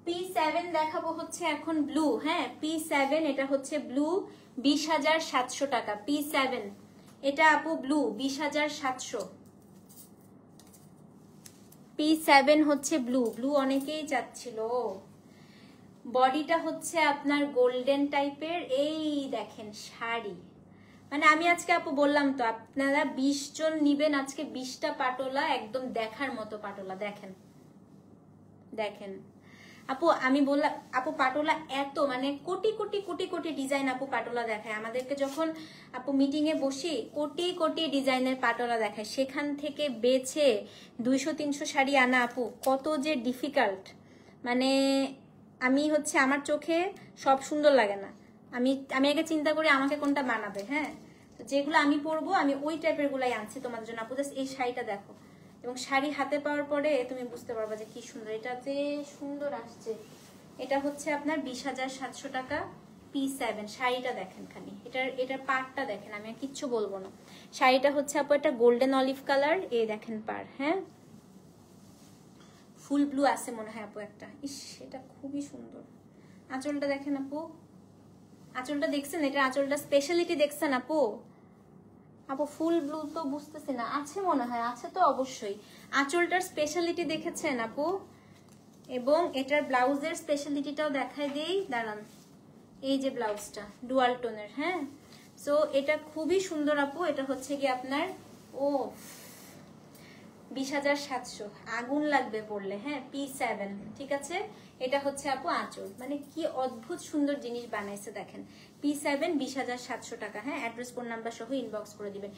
Speaker 1: P7 দেখাবো হচ্ছে এখন ব্লু। হ্যাঁ P7 এটা হচ্ছে ব্লু, 20,700 টাকা। P7 এটা আপু ব্লু 20,700। P7 হচ্ছে ব্লু, ব্লু অনেকেই চাচ্ছিল। বডিটা হচ্ছে আপনার গোল্ডেন টাইপের। এই দেখেন শাড়ি, মানে আমি আজকে আপু বললাম তো আপনারা 20 জন নিবেন আজকে, 20টা পাটোলা একদম দেখার মতো পাটোলা। দেখেন দেখেন আপু, আমি বললাম আপু পাটোলা এত মানে কোটি কোটি কোটি কোটি ডিজাইন আপু পাটোলা দেখায় আমাদেরকে। যখন আপু মিটিং এ বসি কোটি কোটি ডিজাইনের পাটোলা দেখায়, সেখান থেকে বেছে 200-300 শাড়ি আনা আপু কত যে ডিফিকাল্ট। মানে আমি হচ্ছে আমার চোখে সব সুন্দর লাগে না, আমি আগে চিন্তা করি আমাকে কোনটা মানাবে। হ্যাঁ তো যেগুলো আমি পরবো আমি ওই টাইপের গুলাই আনছি তোমাদের জন্য আপু। জাস্ট এই শাড়িটা দেখো, এবং শাড়ি হাতে পাওয়ার পরে তুমি বুঝতে পারবা যে কি সুন্দর, এটা যে সুন্দর আসছে। এটা হচ্ছে আপনার 20,700 টাকা। P7 শাড়িটা দেখেন খালি, এটার পাড়টা দেখেন, আমি আর কিচ্ছু বলবো না। শাড়িটা হচ্ছে আপু একটা গোল্ডেন অলিভ কালার, এই দেখেন পাড়। হ্যাঁ ফুল ব্লু আছে মনে হয় আপু একটা। ইস এটা খুবই সুন্দর। আঁচলটা দেখেন আপু, আঁচলটা দেখছেন, এটা আঁচলটা স্পেশালিটি দেখছেন আপু। আপু ফুল ব্লু তো বুঝতেছি না, আছে মনে হয়, আছে তো অবশ্যই। আঁচলটার স্পেশালিটি দেখেছেন আপু, এবং এটার ব্লাউজের স্পেশালিটিটাও দেখাই দেই, দাঁড়ান। এই যে ব্লাউজটা ডুয়াল টোনের। হ্যাঁ সো এটা খুবই সুন্দর আপু। এটা হচ্ছে কি আপনার 20,700, আগুন লাগবে পড়লে। হ্যাঁ P7 ঠিক আছে। এটা হচ্ছে আপু আঁচল, মানে কি অদ্ভুত সুন্দর জিনিস বানাইছে দেখেন। P7 20,700 টাকা। হ্যাঁ অ্যাড্রেস ফোন নাম্বার সহ ইনবক্স করে দিবেন।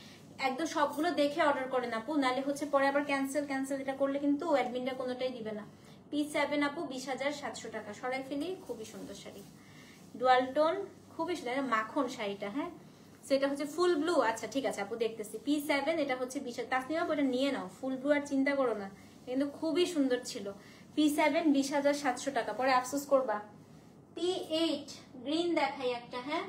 Speaker 1: একদম সবগুলো দেখে অর্ডার করেন আপু, নালে হচ্ছে পরে আবার ক্যান্সেল এটা করলে কিন্তু অ্যাডমিনটা কোনোটাই দিবে না। P7 আপু 20,700 টাকা। সরাই ফেলি, খুবই সুন্দর শাড়ি, ডুয়াল টোন, খুবই সুন্দর মাখন শাড়িটা। হ্যাঁ সেটা হচ্ছে ফুল ব্লু। আচ্ছা ঠিক আছে আপু দেখতেছি। P7 এটা হচ্ছে 20, তাসনিমা ওটা নিয়ে নাও, ফুল ব্লু আর চিন্তা করো না, কিন্তু খুবই সুন্দর ছিল। P7 20,700 টাকা, পরে আফসোস করবা। P8 গ্রিন দেখাই একটা। হ্যাঁ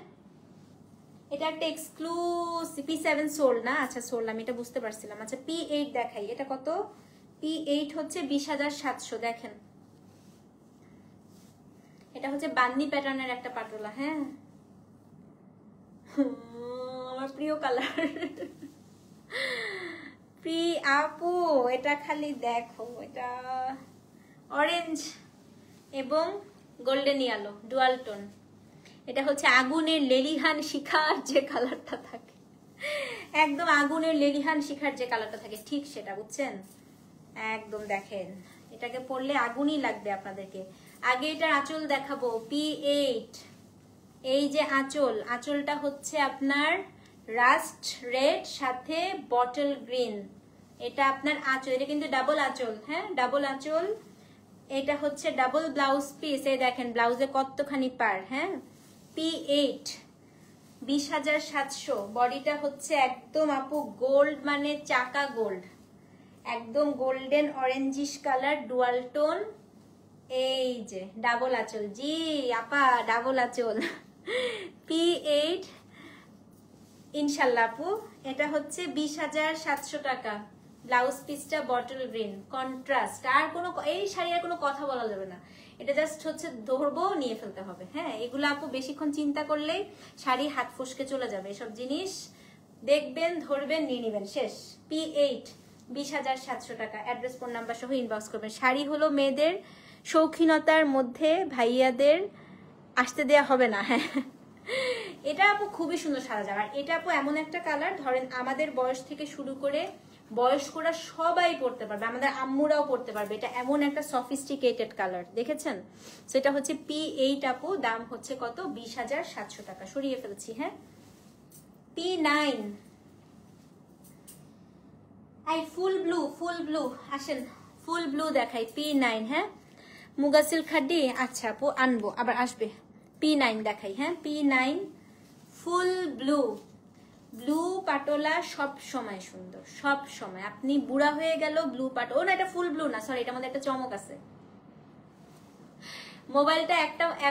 Speaker 1: এটা একটা এক্সক্লুসিভ। P7 সোল না, আচ্ছা সোল, আমি এটা বুঝতে পারছিলাম। আচ্ছা P8 দেখাই, এটা কত? P8 হচ্ছে 20,700। দেখেন এটা হচ্ছে বান্নি প্যাটার্নের একটা পাটোলা। হ্যাঁ আমার প্রিয় কালার। আপু এটা খালি দেখো, এটা অরেঞ্জ এবং গোল্ডেন ইয়েলো ডুয়াল টোন। এটা হচ্ছে আগুনের লেলিহান শিখার যে কালারটা থাকে, একদম আগুনের লেলিহান শিখার যে কালারটা থাকে ঠিক সেটা, বুঝছেন? একদম দেখেন, এটাকে পরলে আগুনই লাগবে আপনাদেরকে। আগে এটার আঁচল দেখাবো, P8। এই যে আঁচলটা হচ্ছে আপনার রাস্ট রেড সাথে বটল গ্রিন। এটা আপনার আঁচল, এটা কিন্তু ডাবল আঁচল, হ্যাঁ ডাবল আঁচল। এটা হচ্ছে ডাবল ব্লাউজ পিস, এই দেখেন ব্লাউজে কতখানি পার, হ্যাঁ। P8 20,700। বডিটা হচ্ছে একদম আপু গোল্ড, মানে চাকা গোল্ড, একদম golden orangish colour, dual tone. এই যে ডাবল আঁচল, জি আপা ডাবল আঁচল। P8 ইনশাল্লাহ আপু। এটা হচ্ছে 20,700 টাকা। ব্লাউজ পিসটা বটল গ্রিন কন্ট্রাস্ট। আর কোনো এই শাড়ি আর কোনো কথা বলা যাবে না, এটা জাস্ট হচ্ছে ধরবো নিয়ে ফেলতে হবে, হ্যাঁ। এগুলো আপু বেশিক্ষণ চিন্তা করলেই শাড়ি হাত ফসকে চলে যাবে। এসব জিনিস দেখবেন, ধরবেন, নিয়ে নেবেন, শেষ। P8 20,700 টাকা। অ্যাড্রেস, ফোন নাম্বার সহ ইনবক্স করবেন। শাড়ি হলো মেয়েদের শৌখিনতার মধ্যে, ভাইয়াদের আসতে দেয়া হবে না, হ্যাঁ। এটা আপু খুবই সুন্দর সাজা যাবে। আর এটা আপু এমন একটা কালার, ধরেন আমাদের বয়স থেকে শুরু করে বয়স্করা সবাই পড়তে পারবে, আমাদের আম্মুরাও পড়তে পারবে। এটা এমন একটা সফিস্টিকেটেড কালার, দেখেছেন? সেটা হচ্ছে P8 আপু, দাম হচ্ছে কত? 20,700 টাকা। সরিয়ে ফেলছি, হ্যাঁ। P9 আই ফুল ব্লু আসেন, ফুল ব্লু দেখাই। P9, হ্যাঁ মুগাসিল খাড্ডি, আচ্ছা আপু আনবো, আবার আসবে। P9 দেখাই, হ্যাঁ P9 ফুল ব্লু। ব্লু পাটোলা সব সময় সুন্দর, সব সময়। আপনি বুড়া হয়ে গেল ব্লু পাটো, ও না এটা ফুল ব্লু না, সরি, এটার মধ্যে একটা চমক আছে। মোবাইলটা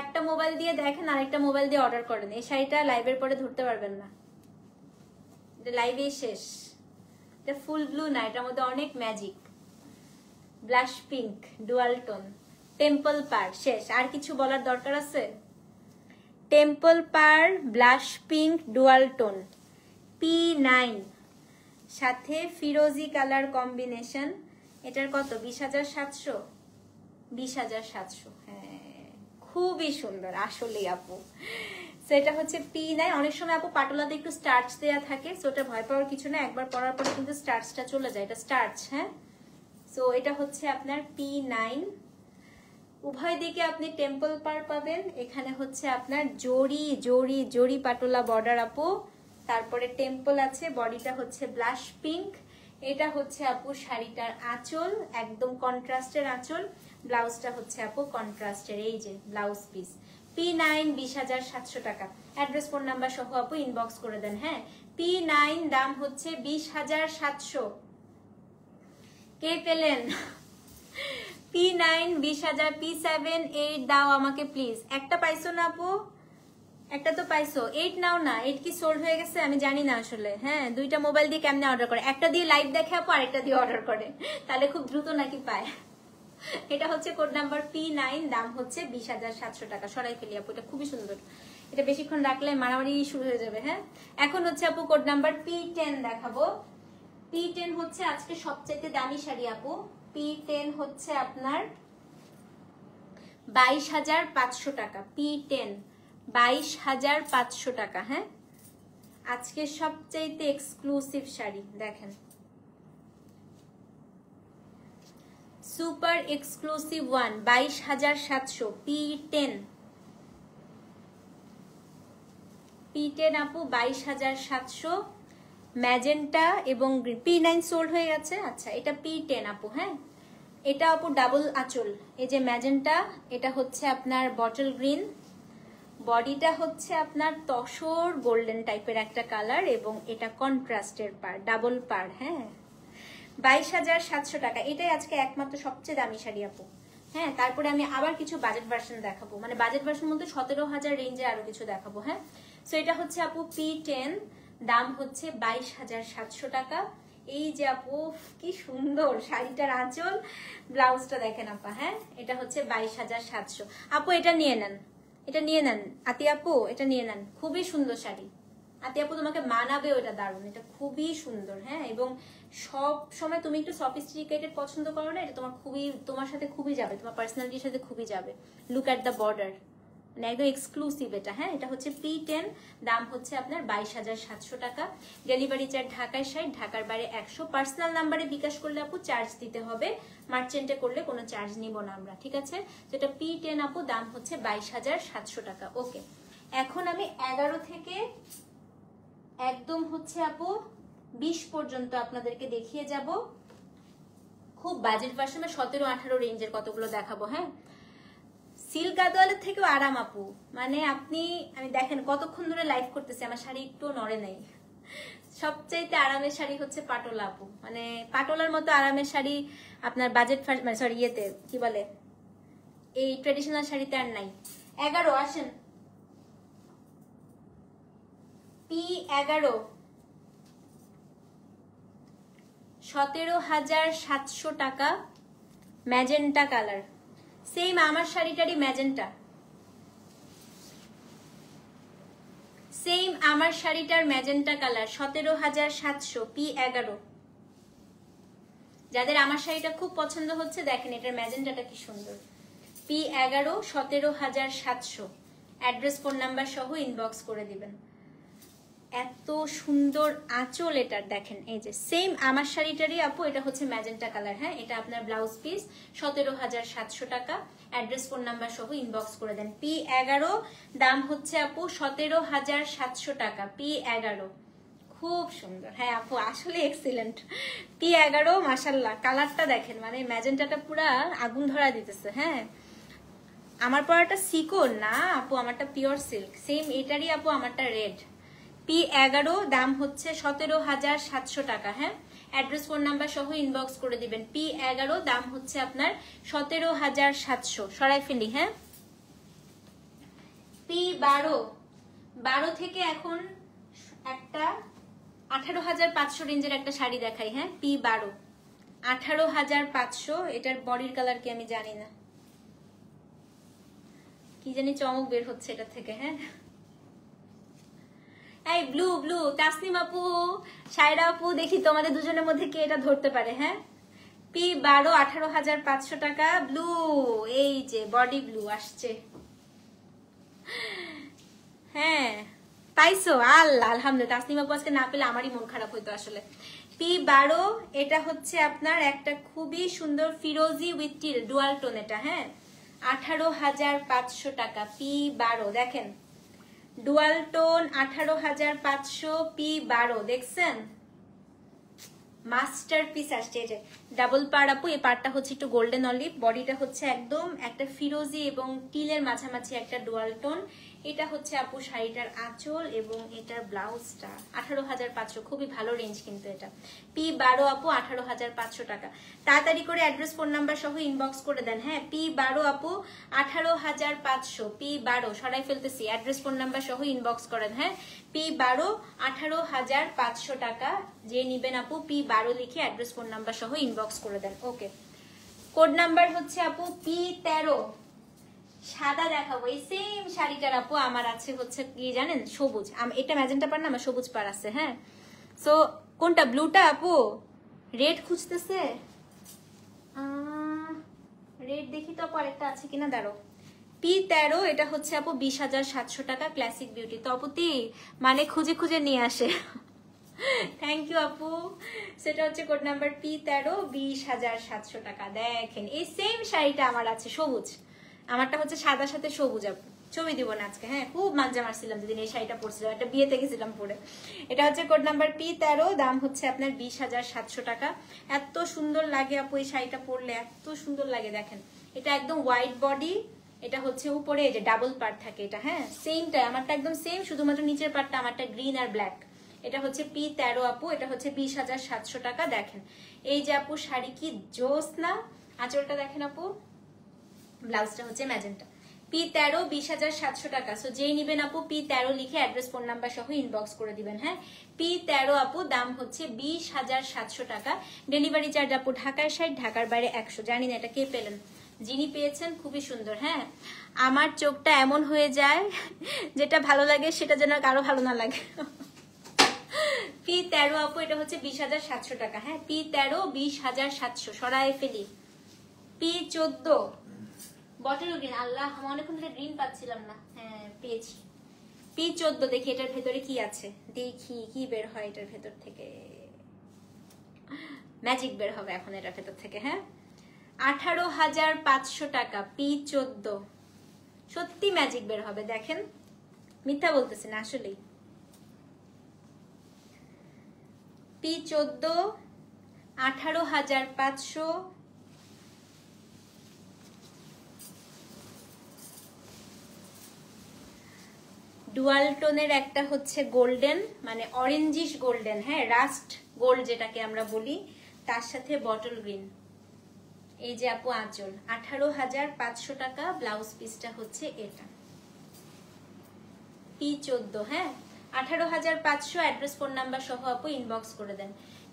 Speaker 1: একটা মোবাইল দিয়ে দেখেন, আরেকটা মোবাইল দিয়ে অর্ডার করেন, এই শাড়িটা লাইভের পরে ধরতে পারবেন না, এটা লাইভেই শেষ। এটা ফুল ব্লু না, এটার মধ্যে অনেক magic. Blush pink dual tone, temple পার, শেষ। আর কিছু বলার দরকার আছে? টেম্পল পার, blush pink, dual tone, P9 সাথে ফিরোজি কালার কম্বিনেশন। এটার কত? 20,700। 20,700, হ্যাঁ খুবই সুন্দর আসলে আপু। সেটা হচ্ছে P9। অনেক সময় আপু পাটোলাতে একটু স্টার্চ দেয়া থাকে, সো ওটা ভয় পাওয়ার কিছু না, একবার পরার পরে কিন্তু স্টার্চটা চলে যায়, এটা স্টার্চ, হ্যাঁ। সো এটা হচ্ছে আপনার P9। উভয় দিকে আপনি টেম্পল পার পাবেন। এখানে হচ্ছে আপনার জড়ি জড়ি জড়ি পাটোলা বর্ডার আপু, তারপরে টেম্পল আছে, বডিটা হচ্ছে ব্লাশ পিঙ্ক। এটা হচ্ছে আপু শাড়িটার আঁচল, একদম কন্ট্রাস্টের আঁচল। ব্লাউজটা হচ্ছে আপু কন্ট্রাস্টের, এই যে ব্লাউজ পিস। P9 20,700 টাকা। অ্যাড্রেস, ফোন নাম্বার সহ আপু ইনবক্স করে দেন, হ্যাঁ। P9 দাম হচ্ছে 20,700। কে পেলেন? P9 20,000। P7 8 দাও আমাকে প্লিজ। একটা পাইছো না আপু? একটা তো পাইছো, 8 নাও না। 8 কি সোল্ড হয়ে গেছে? আমি জানি না আসলে, হ্যাঁ। দুইটা মোবাইল দিয়ে কেমনে অর্ডার করে? একটা দিয়ে লাইভ দেখে আপু, আরেকটা দিয়ে অর্ডার করে, তাহলে খুব দ্রুত নাকি পায়। এটা হচ্ছে কোড নাম্বার P9, দাম হচ্ছে 20,700 টাকা। সরাই ফেলি আপু, এটা খুবই সুন্দর। এটা বেশিক্ষণ রাখলে মারামারি শুরু হয়ে যাবে, হ্যাঁ। এখন হচ্ছে আপু কোড নাম্বার P10 দেখাবো। P10 হচ্ছে আজকে সবচেয়ে দামি শাড়ি আপু। P10 হচ্ছে আপনার 22,500 টাকা। P10 22,500 টাকা, হ্যাঁ। আজকে সবচাইতে এক্সক্লুসিভ শাড়ি দেখেন, সুপার এক্সক্লুসিভ ওয়ান, 22,700। P10 আপু 22,700। ম্যাজেন্টা এবং P9 সোল্ড হয়ে গেছে। আচ্ছা, এটা P10 আপু, হ্যাঁ। এটা আপু ডাবল আঁচল, এই যে ম্যাজেন্টা, এটা হচ্ছে আপনার বটল গ্রিন। বডিটা হচ্ছে আপনার তসর গোল্ডেন টাইপের একটা কালার, এবং এটা কন্ট্রাস্টের পার, ডাবল পার, হ্যাঁ। 22,700 টাকা। এটাই আজকে একমাত্র সবচেয়ে দামি শাড়ি আপু, হ্যাঁ। তারপরে আমি আবার কিছু বাজেট ভার্সন দেখাবো, মানে বাজেট ভার্সন মধ্যে 17,000 রেঞ্জে আরো কিছু দেখাবো, হ্যাঁ। সো এটা হচ্ছে আপু P10, দাম হচ্ছে 22,700 টাকা। এই যে আপু কি সুন্দর শাড়িটার আঁচল, ব্লাউজটা দেখেন আপা, হ্যাঁ। এটা হচ্ছে 22,700 আপু। এটা নিয়ে নেন, এটা নিয়ে নেন আতি আপু, এটা নিয়ে নেন, খুবই সুন্দর শাড়ি। আতি আপু তোমাকে মানাবে, ওটা দারুণ, এটা খুবই সুন্দর, হ্যাঁ। এবং সব সময় তুমি একটু সফিস্টিকেটেড পছন্দ করো না, এটা তোমার সাথে খুবই যাবে, তোমার পার্সোনালিটির সাথে খুবই যাবে। লুক অ্যাট দ্য বর্ডার, মানে একদম এক্সক্লুসিভ এটা। হ্যাঁ, এটা হচ্ছে P10, দাম হচ্ছে আপনার 22,700 টাকা। ডেলিভারি চার্জ ঢাকায় 60, ঢাকার বাইরে 100। পার্সোনাল নাম্বারে বিকাশ করলে আপু চার্জ দিতে হবে, মার্চেন্টে করলে কোনো চার্জ নিব না আমরা, ঠিক আছে? যেটা P10 আপু, দাম হচ্ছে 22,700 টাকা। ওকে, এখন আমি 11 থেকে একদম হচ্ছে আপু 20 পর্যন্ত আপনাদেরকে দেখিয়ে যাব। খুব বাজেট ভার্সনে 17-18 রেঞ্জের কতগুলো দেখাবো। হ্যাঁ, সিল্ক গাদোয়ালের থেকেও আরাম আপু, মানে আমি দেখেন কতক্ষণ ধরে লাইভ করতেছি, আমার শাড়ি একটু নড়ে নাই। সবচাইতে আরামের শাড়ি হচ্ছে পাটোলা আপু, মানে পাটোলার মতো আরামের শাড়ি আপনার বাজেট মানে সরি ইয়েতে কি বলে এই ট্রেডিশনাল শাড়িতে আর নাই। 11 আসেন, P11 17,700 টাকা, ম্যাজেন্টা কালার। সেম আমার শাড়িটারই ম্যাজেন্টা, সেম আমার শাড়িটার ম্যাজেন্টা কালার, 17,700, P11। যাদের আমার শাড়িটা খুব পছন্দ হচ্ছে দেখেন এটার ম্যাজেন্টাটা কি সুন্দর। P11 17,700, অ্যাড্রেস ফোন নাম্বার সহ ইনবক্স করে দিবেন। এত সুন্দর আঁচল এটার, দেখেন এই যে সেম আমার শাড়িটারই আপু, এটা হচ্ছে ম্যাজেন্টা কালার। হ্যাঁ, এটা আপনার ব্লাউজ পিস, 17,700 টাকা, অ্যাড্রেস ফোন নাম্বার সহ ইনবক্স করে দেন। P11, দাম হচ্ছে আপু 17,700 টাকা। P11 খুব সুন্দর। হ্যাঁ আপু, আসলে এক্সিলেন্ট। P11 মাশাল্লাহ, কালারটা দেখেন, মানে ম্যাজেন্টাটা পুরা আগুন ধরা দিতেছে। হ্যাঁ, আমার পরাটা সিকোন না আপু, আমারটা পিওর সিল্ক। সেম এটারই আপু আমারটা রেড। P11, দাম হচ্ছে 17,700 টাকা। হ্যাঁ, অ্যাড্রেস ফোন নাম্বার সহ ইনবক্স করে দিবেন। P11, দাম হচ্ছে আপনার 17,700, সরাই ফেলি। হ্যাঁ, P12 থেকে এখন একটা 18,500 রেঞ্জের একটা শাড়ি দেখাই। হ্যাঁ, P12 18,500, এটার বডির কালার কি আমি জানি না, কি জানি চমক বের হচ্ছে এটা থেকে। হ্যাঁ, এই ব্লু ব্লু, তাসনিম আপু, সায়রা আপু, দেখি তোমাদের দুজনের মধ্যে কে এটা ধরতে পারে। হ্যাঁ, P12 18,500 টাকা, ব্লু, এই যে বডি ব্লু আসছে। হ্যাঁ, পাইছো? আল্লাহ, আলহামদুলিল্লাহ। তাসনিম আপু আজকে না পেলে আমারই মন খারাপ হইতো আসলে। P12, এটা হচ্ছে আপনার একটা খুবই সুন্দর ফিরোজি উইথ টিল ডুয়াল টোন এটা। হ্যাঁ, 18,500 টাকা। P12 দেখেন, ডুয়াল টোন, 18,500, P12 দেখছেন, মাস্টারপিস আসছে। এই যে ডাবল পার আপু, এই পারটা হচ্ছে একটু গোল্ডেন অলিভ, বডিটা হচ্ছে একদম একটা ফিরোজি এবং টিলের মাঝামাঝি একটা ডুয়াল টোন। এটা হচ্ছে আপু শাড়িটার আঁচল এবং এটার ব্লাউজটা। 18,500, খুবই ভালো রেঞ্জ কিন্তু এটা। P12 আপু 18,500 টাকা। তাড়াতাড়ি করে অ্যাড্রেস ফোন নাম্বার সহ ইনবক্স করে দেন। হ্যাঁ, P12 আপু 18,500, P12 সরাই ফেলতেছি, অ্যাড্রেস ফোন নাম্বার সহ ইনবক্স করেন। হ্যাঁ, P12 18,500 টাকা। যে নিবেন আপু P12 লিখে অ্যাড্রেস ফোন নাম্বার সহ ইনবক্স করে দেন। ওকে, কোড নাম্বার হচ্ছে আপু P13। সাদা দেখাবো, এই সেম শাড়িটার আপু আমার আছে হচ্ছে কি জানেন, সবুজ। এটা ম্যাজেন্টা পার না, আমার সবুজ পার আছে। হ্যাঁ, সো কোনটা, ব্লুটা আপু? রেড খুঁজতেছে, রেড দেখি তো আপু আরেকটা আছে কিনা, দাঁড়ো। P13, এটা হচ্ছে আপু 20,700 টাকা, ক্লাসিক বিউটি। তপতি মানে খুঁজে খুঁজে নিয়ে আসে। থ্যাংক ইউ আপু। সেটা হচ্ছে কোড নাম্বার P13, 20,700 টাকা। দেখেন এই সেম শাড়িটা আমার আছে সবুজ, আমারটা হচ্ছে সাদার সাথে সবুজ আপু। ছবি দিব না আজকে। হ্যাঁ, খুব মজা মারছিলাম যেদিন এই শাড়িটা পরছিলাম, একটা বিয়েতে গেছিলাম পরে। এটা হচ্ছে কোড নাম্বার P13, দাম হচ্ছে আপনার 20,700 টাকা। এত সুন্দর লাগে আপু এই শাড়িটা পরলে, এত সুন্দর লাগে। দেখেন এটা একদম হোয়াইট বডি, এটা হচ্ছে উপরে এই যে ডাবল পার্ট থাকে এটা। হ্যাঁ, সেমটা আমারটা একদম সেম, শুধুমাত্র নিচের পার্টটা আমারটা গ্রিন আর ব্ল্যাক। এটা হচ্ছে P13 আপু, এটা হচ্ছে 20,700 টাকা। দেখেন এই যে আপু শাড়ি কি জোস না, আঁচলটা দেখেন আপু, ব্লাউজটা হচ্ছে ম্যাজেন্টা। P13 20,700 টাকা। সো যেই নিবেন আপু P13 লিখে অ্যাড্রেস ফোন নাম্বার সহ ইনবক্স করে দিবেন। হ্যাঁ, P13 আপু, দাম হচ্ছে 20,700 টাকা। ডেলিভারি চার্জ আপু ঢাকায় 60, ঢাকার বাইরে 100। জানি না এটা কে পেলেন, যিনি পেয়েছেন খুবই সুন্দর। হ্যাঁ, আমার চোখটা এমন হয়ে যায় যেটা ভালো লাগে সেটা যেন কারো ভালো না লাগে। P13 আপু, এটা হচ্ছে 20,700 টাকা। হ্যাঁ, P13 20,700, সরাই ফেলি। P14 বটল গ্রিন, আল্লাহ আমি অনেকক্ষণ ধরে গ্রিন পাচ্ছিলাম না। হ্যাঁ পেয়েছি। P14 দেখি এটার ভেতরে কি আছে, দেখি কি বের হয় এটার ভেতর থেকে। ম্যাজিক বের হবে এখন এটার ভেতর থেকে। হ্যাঁ 18,500 টাকা P14, সত্যি ম্যাজিক বের হবে, দেখেন মিথ্যা বলতেছি না আসলেই। P14 18,500। ডুয়াল টোনের একটা হচ্ছে গোল্ডেন, মানে অরেঞ্জিশ গোল্ডেন, হ্যাঁ রাস্ট গোল্ড যেটাকে আমরা বলি, তার সাথে বটল গ্রিন। এই যে আপু আঁচল, 18,500 টাকা। ব্লাউজ পিসটা হচ্ছে এটা P14। হ্যাঁ 18,500, অ্যাড্রেস ফোন নাম্বার সহ আপু ইনবক্স করে দেন।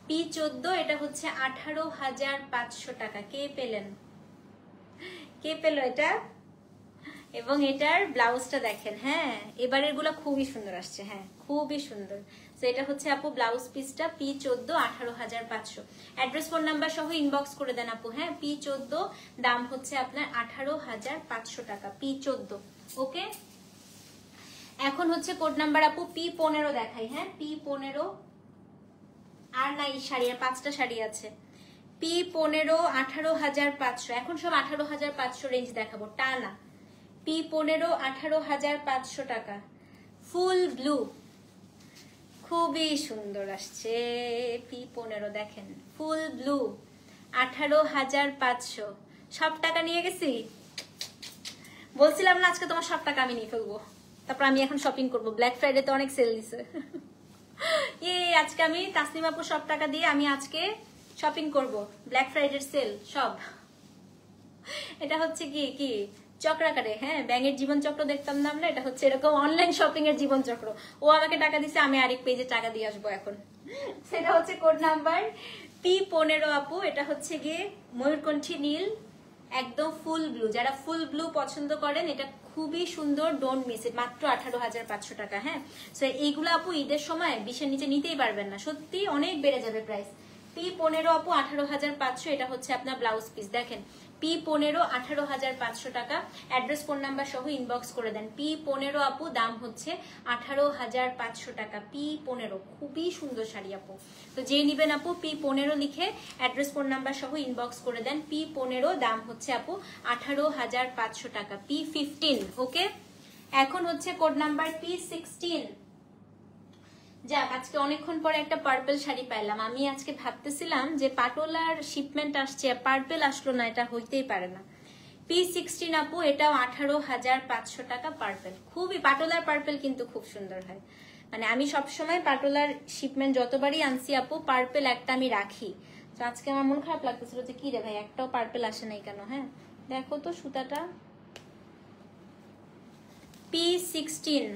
Speaker 1: P14 এটা হচ্ছে 18,500 টাকা। কে পেলেন, কে পেল এটা? এবং এটার ব্লাউজটা দেখেন। হ্যাঁ এবারের গুলা খুবই সুন্দর আসছে, হ্যাঁ খুবই সুন্দর। তো এটা হচ্ছে আপু ব্লাউজ পিসটা P14 18,500। অ্যাড্রেস ফোন নাম্বার সহ ইনবক্স করে দেন আপু। হ্যাঁ P14 দাম হচ্ছে আপনার 18,500 টাকা P14। ওকে এখন হচ্ছে কোড নাম্বার আপু P15 দেখাই। হ্যাঁ P15 আর নাই শাড়ি, আর 5টা শাড়ি আছে। P15 18,500, এখন সব 18,500 রেঞ্জ দেখাবো টানা। P15 18,500 টাকা, ফুল ব্লু, খুবই সুন্দর আসছে। P15 দেখেন ফুল ব্লু 18,500। সব টাকা নিয়ে গেছি, বলছিলাম না আজকে তোমার সব টাকা আমি নিয়ে ফেলবো। তারপর আমি এখন শপিং করবো, ব্ল্যাক ফ্রাইডে তো অনেক সেল দিছে। আজকে আমি তাসনিম আপু সব টাকা দিয়ে আমি আজকে শপিং করব, ব্ল্যাক ফ্রাইডের সেল সব। এটা হচ্ছে কি কি চক্রাকারে। হ্যাঁ ব্যাঙের জীবন চক্র দেখতাম না আমরা, এটা হচ্ছে এরকম অনলাইন শপিং এর জীবন চক্র। ও আমাকে টাকা দিছে, আমি আরেক পেজে টাকা দিয়ে আসবো এখন। সেটা হচ্ছে কোড নাম্বার P15 আপু। এটা হচ্ছে গিয়ে ময়ূরকণ্ঠী নীল, একদম ফুল ব্লু। যারা ফুল ব্লু পছন্দ করেন এটা খুবই সুন্দর, ডোন্ট মিস ইট। মাত্র 18,500 টাকা। হ্যাঁ সো এইগুলো আপু ঈদের সময় 20-এর নিচে নিতেই পারবেন না, সত্যি অনেক বেড়ে যাবে প্রাইস। P15 আপু 18,500। এটা হচ্ছে আপনার ব্লাউজ পিস, দেখেন P15 18,500 টাকা। অ্যাড্রেস ফোন নাম্বার সহ ইনবক্স করে দেন। P15 আপু দাম হচ্ছে 18,500 টাকা P15। খুবই সুন্দর শাড়ি আপু, তো যে নিবেন আপু P15 লিখে অ্যাড্রেস ফোন নাম্বার সহ ইনবক্স করে দেন। P15 দাম হচ্ছে আপু 18,500 টাকা P15। ওকে এখন হচ্ছে কোড নাম্বার P16। যাক আজকে অনেকক্ষণ পরে একটা পার্পল শাড়ি পাইলাম। আমি আজকে ভাবতেছিলাম যে পাটোলার শিপমেন্ট আসছে, পার্পল আসলো না, এটা হইতেই পারে না। P16 আপু এটাও 18,500 টাকা পার্পল। খুবই পাটোলার পার্পল কিন্তু খুব সুন্দর হয়, মানে আমি সবসময় পাটোলার শিপমেন্ট যতবারই আনছি আপু পার্পল একটা আমি রাখি। তো আজকে আমার মন খারাপ লাগতেছিল যে কি রে ভাই একটাও পার্পল আসে নাই কেন। হ্যাঁ দেখো তো সুতাটা, P16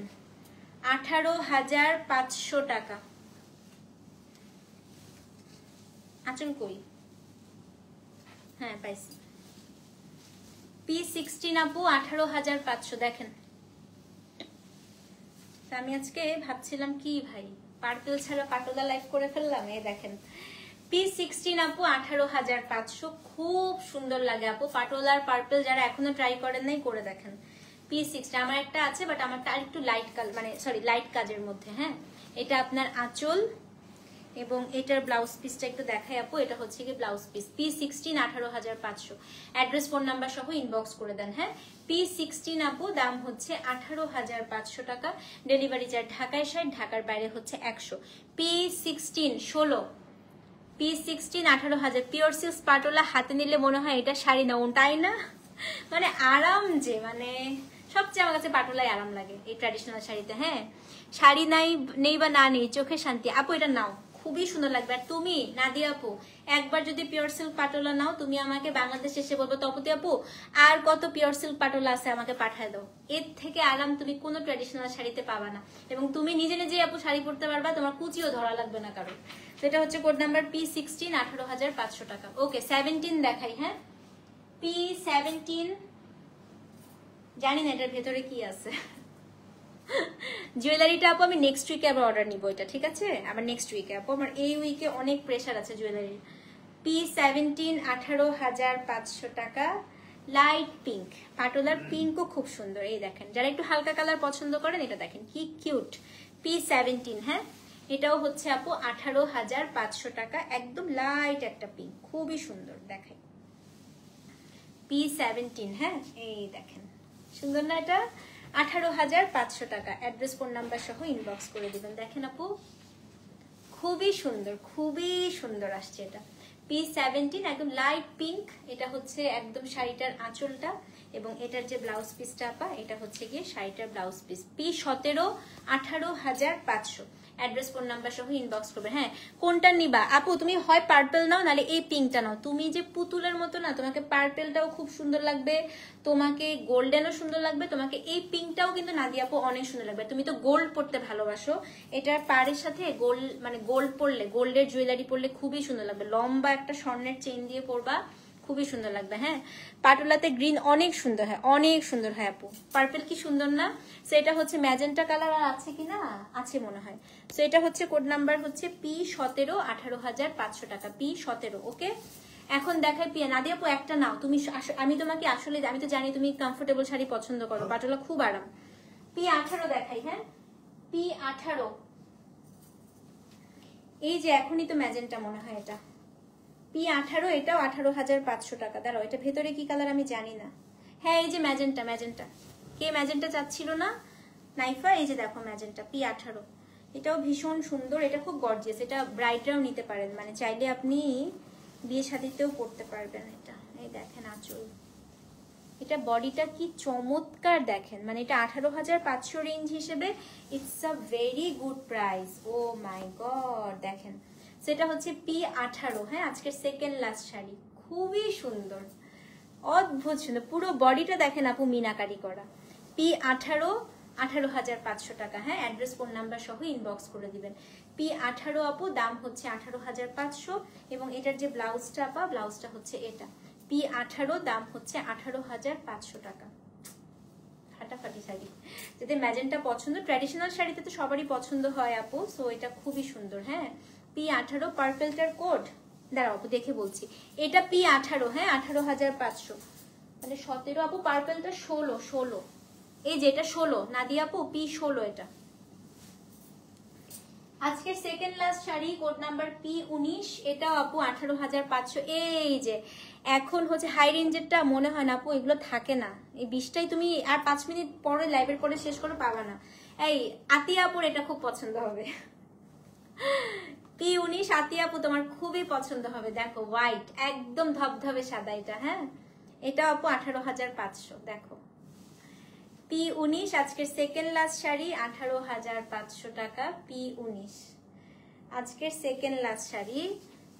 Speaker 1: 18,500 টাকা। আঁচল কই? হ্যাঁ পাইছি। P16 আপু 18,500 দেখেন। আমি আজকে ভাবছিলাম কি ভাই পার্পল ছাড়া পাটোলা লাইফ করে ফেললাম। এই দেখেন P16 আপু 18,500। খুব সুন্দর লাগে আপু পাটোলার পার্পল, যারা এখনো ট্রাই করেন নাই করে দেখেন। P16 আমার একটা আছে, বাট আমারটা একটু লাইট কালার, মানে সরি লাইট কাজের মধ্যে। হ্যাঁ এটা আপনার আঁচল এবং এটার ব্লাউজ পিসটা একটু দেখাই আপু। এটা হচ্ছে কি blouse piece P16 18,500। Address phone number সহ ইনবক্স করে দেন। হ্যাঁ P16 আপু দাম হচ্ছে 18,500 টাকা। ডেলিভারি চার্জ ঢাকায় 60, ঢাকার বাইরে হচ্ছে 100। P16 16, P16 18,000। Pure silk patola হাতে নিলে মনে হয় এটা শাড়ি না, তাই না? মানে আরাম যে, মানে সবচেয়ে আমার কাছে পাটোলাই আরাম লাগে এই ট্র্যাডিশনাল শাড়িতে। হ্যাঁ শাড়ি নেই বা না নেই চোখে শান্তি। আপু এটা নাও, খুবই সুন্দর লাগবে। আর তুমি নাদিয়া আপু একবার যদি পিওর সিল্ক পাটোলা নাও, তুমি আমাকে বাংলাদেশে এসে বলবো তপতি আপু আর কত পিওর সিল্ক পাটোলা আছে আমাকে পাঠায় দাও। এর থেকে আরাম তুমি কোনো ট্র্যাডিশনাল শাড়িতে পাবা না, এবং তুমি নিজে নিজে আপু শাড়ি পরতে পারবা, তোমার কুচিও ধরা লাগবে না কারো। সেটা হচ্ছে কোড নাম্বার P16 18,500 টাকা। ওকে 17 দেখাই। হ্যাঁ P17 জানি না এটার ভেতরে কি আছে। জুয়েলারিটা আপু আমি নেক্সট উইকে আবার অর্ডার নিব, এটা ঠিক আছে? আবার নেক্সট উইকে আপু, আমার এই উইকে অনেক প্রেশার আছে জুয়েলারি। P17 18,500 টাকা। লাইট পিঙ্ক, পাটোলার পিঙ্কও খুব সুন্দর। এই দেখেন, যারা একটু হালকা কালার পছন্দ করেন এটা দেখেন কি কিউট। P17, হ্যাঁ, এটাও হচ্ছে আপু 18,500 টাকা। একদম লাইট একটা পিঙ্ক, খুবই সুন্দর। দেখাই P17, হ্যাঁ, এই দেখেন সুন্দর না এটা? 18,500 টাকা। অ্যাড্রেস ফোন নাম্বার সহ ইনবক্স করে দিবেন। দেখেন আপু খুবই সুন্দর, খুবই সুন্দর আসছে এটা। P17 একদম লাইট পিঙ্ক। এটা হচ্ছে একদম শাড়িটার আঁচলটা এবং এটার যে ব্লাউজ পিসটা আপা, এটা হচ্ছে গিয়ে শাড়িটার blouse piece. P17 18,500। Address phone number সহ ইনবক্স করবে। হ্যাঁ, কোনটা নিবা আপু? তুমি হয় পার্পল নাও, নালে এই পিঙ্কটা নাও। তুমি যে পুতুলের মতো না, তোমাকে পার্পলটাও খুব সুন্দর লাগবে, তোমাকে গোল্ডেনও সুন্দর লাগবে, তোমাকে এই পিঙ্কটাও কিন্তু নাদিয়া আপু অনেক সুন্দর লাগবে। তুমি তো গোল্ড পরতে ভালোবাসো, এটার পাড়ের সাথে গোল্ড মানে গোল্ড পরলে, গোল্ডের জুয়েলারি পরলে খুবই সুন্দর লাগবে। লম্বা একটা স্বর্ণের চেইন দিয়ে পরবা, খুবই সুন্দর লাগবে। হ্যাঁ, পাটোলাতে গ্রিন অনেক সুন্দর হয়, অনেক সুন্দর হয় আপু। পার্পল কি সুন্দর না? সো এটা হচ্ছে ম্যাজেন্টা কালার আর আছে কি না? আছে মনে হয়। সো এটা হচ্ছে কোড নাম্বার হচ্ছে P17 18,500 টাকা। P17, ওকে। এখন দেখাই পিয়া। নাদিয়া আপু একটা নাও তুমি। আমি তোমাকে আসলে, আমি তো জানি তুমি কমফোর্টেবল শাড়ি পছন্দ করো, পাটোলা খুব আরাম। P18 দেখাই। হ্যাঁ, P18, এই যে এখনই তো ম্যাজেন্টা মনে হয় এটা। P18, এটাও 18,500 টাকা। দাঁড়াও, এটা ভেতরে কি কালার আমি জানি না। হ্যাঁ, এই যে ম্যাজেন্টা। ম্যাজেন্টা কে ম্যাজেন্টা চাচ্ছিল না? নাইফা, এই যে দেখো ম্যাজেন্টা P18। এটাও ভীষণ সুন্দর, এটা খুব গর্জিয়াস। এটা ব্রাইডরাও নিতে পারেন, মানে চাইলে আপনি বিয়ে শাদিতেও পরতে পারবেন এটা। এই দেখেন আঁচল, এটা বডিটা কি চমৎকার দেখেন। মানে এটা 18,500 রেঞ্জ হিসেবে it's a very good price. Oh my God, দেখেন সেটা হচ্ছে P18। হ্যাঁ, আজকের সেকেন্ড লাস্ট শাড়ি, খুবই সুন্দর, অদ্ভুত সুন্দর। পুরো বডিটা দেখেন আপু মিনাকারি করা। P18 18,500 টাকা। হ্যাঁ, অ্যাড্রেস ফোন নাম্বার সহ ইনবক্স করে দিবেন। P18 আপু, দাম হচ্ছে 18,500 এবং এটার যে ব্লাউজটা আপা, ব্লাউজটা হচ্ছে এটা। P18, দাম হচ্ছে 18,500 টাকা। ফাটাফাটি শাড়ি। যদি ম্যাজেন্টা পছন্দ, ট্র্যাডিশনাল শাড়িতে তো সবারই পছন্দ হয় আপু। সো এটা খুবই সুন্দর। হ্যাঁ, P18 পার্পলটার কোড দাঁড়াও আপু দেখে বলছি। এটা P18, হ্যাঁ, 18,500 মানে 17 আপু। পার্পলটা 16। এই যে এটা 16 নাদিয়া আপু, P16 এটা। আজকের second last sari, code number P19, এটাও আপু 18,500। এই যে এখন হচ্ছে হাই রেঞ্জেরটা মনে হয় না আপু, এগুলো থাকে না। এই 20টাই তুমি আর 5 মিনিট পরে লাইভের পরে শেষ করে পাবা না। এই আতিয়া আপুর এটা খুব পছন্দ হবে। P19 আতিয়া আপু তোমার খুবই পছন্দ হবে। দেখো হোয়াইট, একদম ধবধবে সাদা এটা। হ্যাঁ, এটা আপু 18,500। দেখো P19 আজকের সেকেন্ড লাস্ট শাড়ি, 18,500 টাকা। P19 আজকের সেকেন্ড লাস্ট শাড়ি,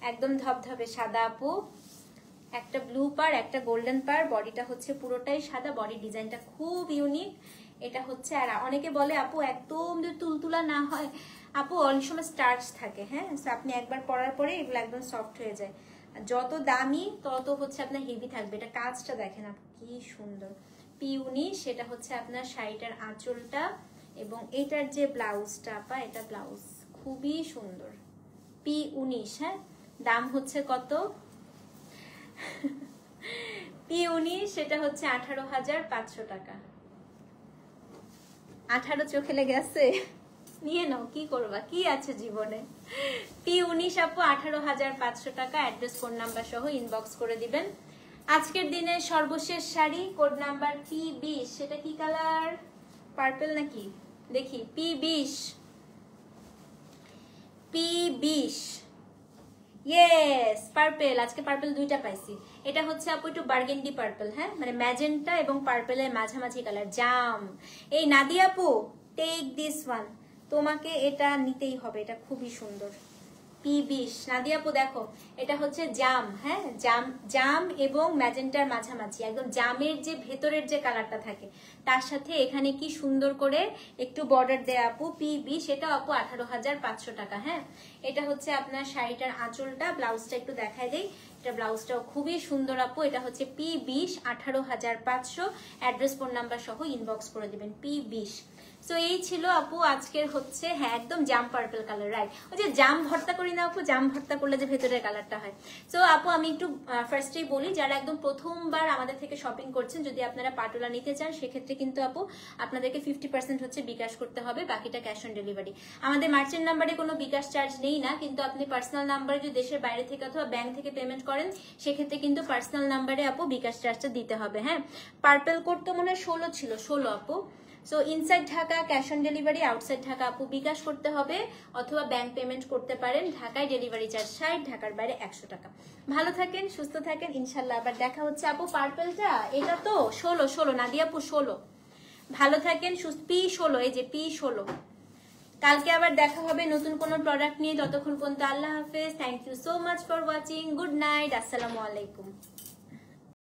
Speaker 1: একদম ধবধবে সাদা আপু। একটা ব্লু পার, একটা গোল্ডেন পার। বডিটা হচ্ছে পুরোটাই সাদা, বডি ডিজাইনটা খুব ইউনিক। এটা হচ্ছে, আর অনেকে বলে আপু একদম যদি তুলতুলা না হয়, আপু অনেক সময় স্টার্চ থাকে। হ্যাঁ, আপনি একবার পরার পরে এগুলো একদম সফট হয়ে যায়। যত দামি তত হচ্ছে আপনার হেভি থাকবে। এটা কাজটা দেখেন আপু কি সুন্দর। P19, সেটা হচ্ছে আপনার শাড়িটার আঁচলটা এবং এটার যে ব্লাউজটা আপা, এটা ব্লাউজ খুবই সুন্দর। P19, হ্যাঁ, দাম হচ্ছে কত? P19 সেটা হচ্ছে 18,500 টাকা। 18 চোখে লেগে আছে, নিয়ে নাও, কি করবা, কি আছে জীবনে। P19 আপু 18,500 টাকা। অ্যাড্রেস ফোন নাম্বার সহ ইনবক্স করে দিবেন। আজকের দিনে সর্বশেষ শাড়ি, কোড নাম্বার P20, সেটা কি কালার? পার্পল নাকি দেখি। P20 yes, purple. আজকে পার্পল দুইটা পাইছি। এটা হচ্ছে আপু একটু বার্গেন্ডি পার্পল। হ্যাঁ, মানে ম্যাজেন্টা এবং পার্পলের মাঝামাঝি কালার, জাম। এই নাদিয়া আপু, টেক দিস ওয়ান, তোমাকে এটা নিতেই হবে, এটা খুবই সুন্দর। P20 নাদিয়া আপু দেখো, এটা হচ্ছে জাম। হ্যাঁ, জাম এবং ম্যাজেন্টার মাঝামাঝি, একদম জামের যে ভেতরের যে কালারটা থাকে তার সাথে এখানে কি সুন্দর করে একটু বর্ডার দেয়া আপু। P20, সেটা আপু 18,500 টাকা। হ্যাঁ, এটা হচ্ছে আপনার শাড়িটার আঁচলটা, ব্লাউজটা একটু দেখায় দেই। এটা ব্লাউজটাও খুবই সুন্দর আপু। এটা হচ্ছে P20 18,500, অ্যাড্রেস ফোন নাম্বার সহ ইনবক্স করে দিবেন P20। সো এই ছিল আপু আজকের হচ্ছে, হ্যাঁ একদম জাম পার্পল কালার, রাইট, ওই যে জাম ভর্তা করি না আপু, জাম ভর্তা করলে যে ভেতরের কালারটা হয়। সো আপু আমি একটু ফার্স্টেই বলি, যারা একদম প্রথমবার আমাদের থেকে শপিং করছেন, যদি আপনারা পাটোলা নিতে চান সেক্ষেত্রে কিন্তু আপু আপনাদেরকে 50% হচ্ছে বিকাশ করতে হবে, বাকিটা ক্যাশ অন ডেলিভারি। আমাদের মার্চেন্ট নাম্বারে কোনো বিকাশ চার্জ নেই না, কিন্তু আপনি পার্সোনাল নাম্বারে যদি দেশের বাইরে থেকে অথবা ব্যাংক থেকে পেমেন্ট করেন সেক্ষেত্রে কিন্তু পার্সোনাল নাম্বারে আপু বিকাশ চার্জটা দিতে হবে। হ্যাঁ, পার্পল কোড তো মনে হয় 16 ছিল, 16 আপু। So inside Dhaka cash on delivery, outside Dhaka আপু বিকাশ করতে হবে অথবা ব্যাংক পেমেন্ট করতে পারেন। ঢাকায় ডেলিভারি চার্জ 60, ঢাকার বাইরে 100 টাকা। ভালো থাকেন, সুস্থ থাকেন, ইনশাল্লাহ আবার দেখা হচ্ছে আপু। পার্পলটা এটা তো 16 নাদিয়া আপু 16। ভালো থাকেন, সুস্থ। P16, এই যে P16। কালকে আবার দেখা হবে নতুন কোনো প্রোডাক্ট নিয়ে। ততক্ষণ পর্যন্ত আল্লাহ হাফেজ। Thank you so much for watching. Good night, আসসালামু আলাইকুম।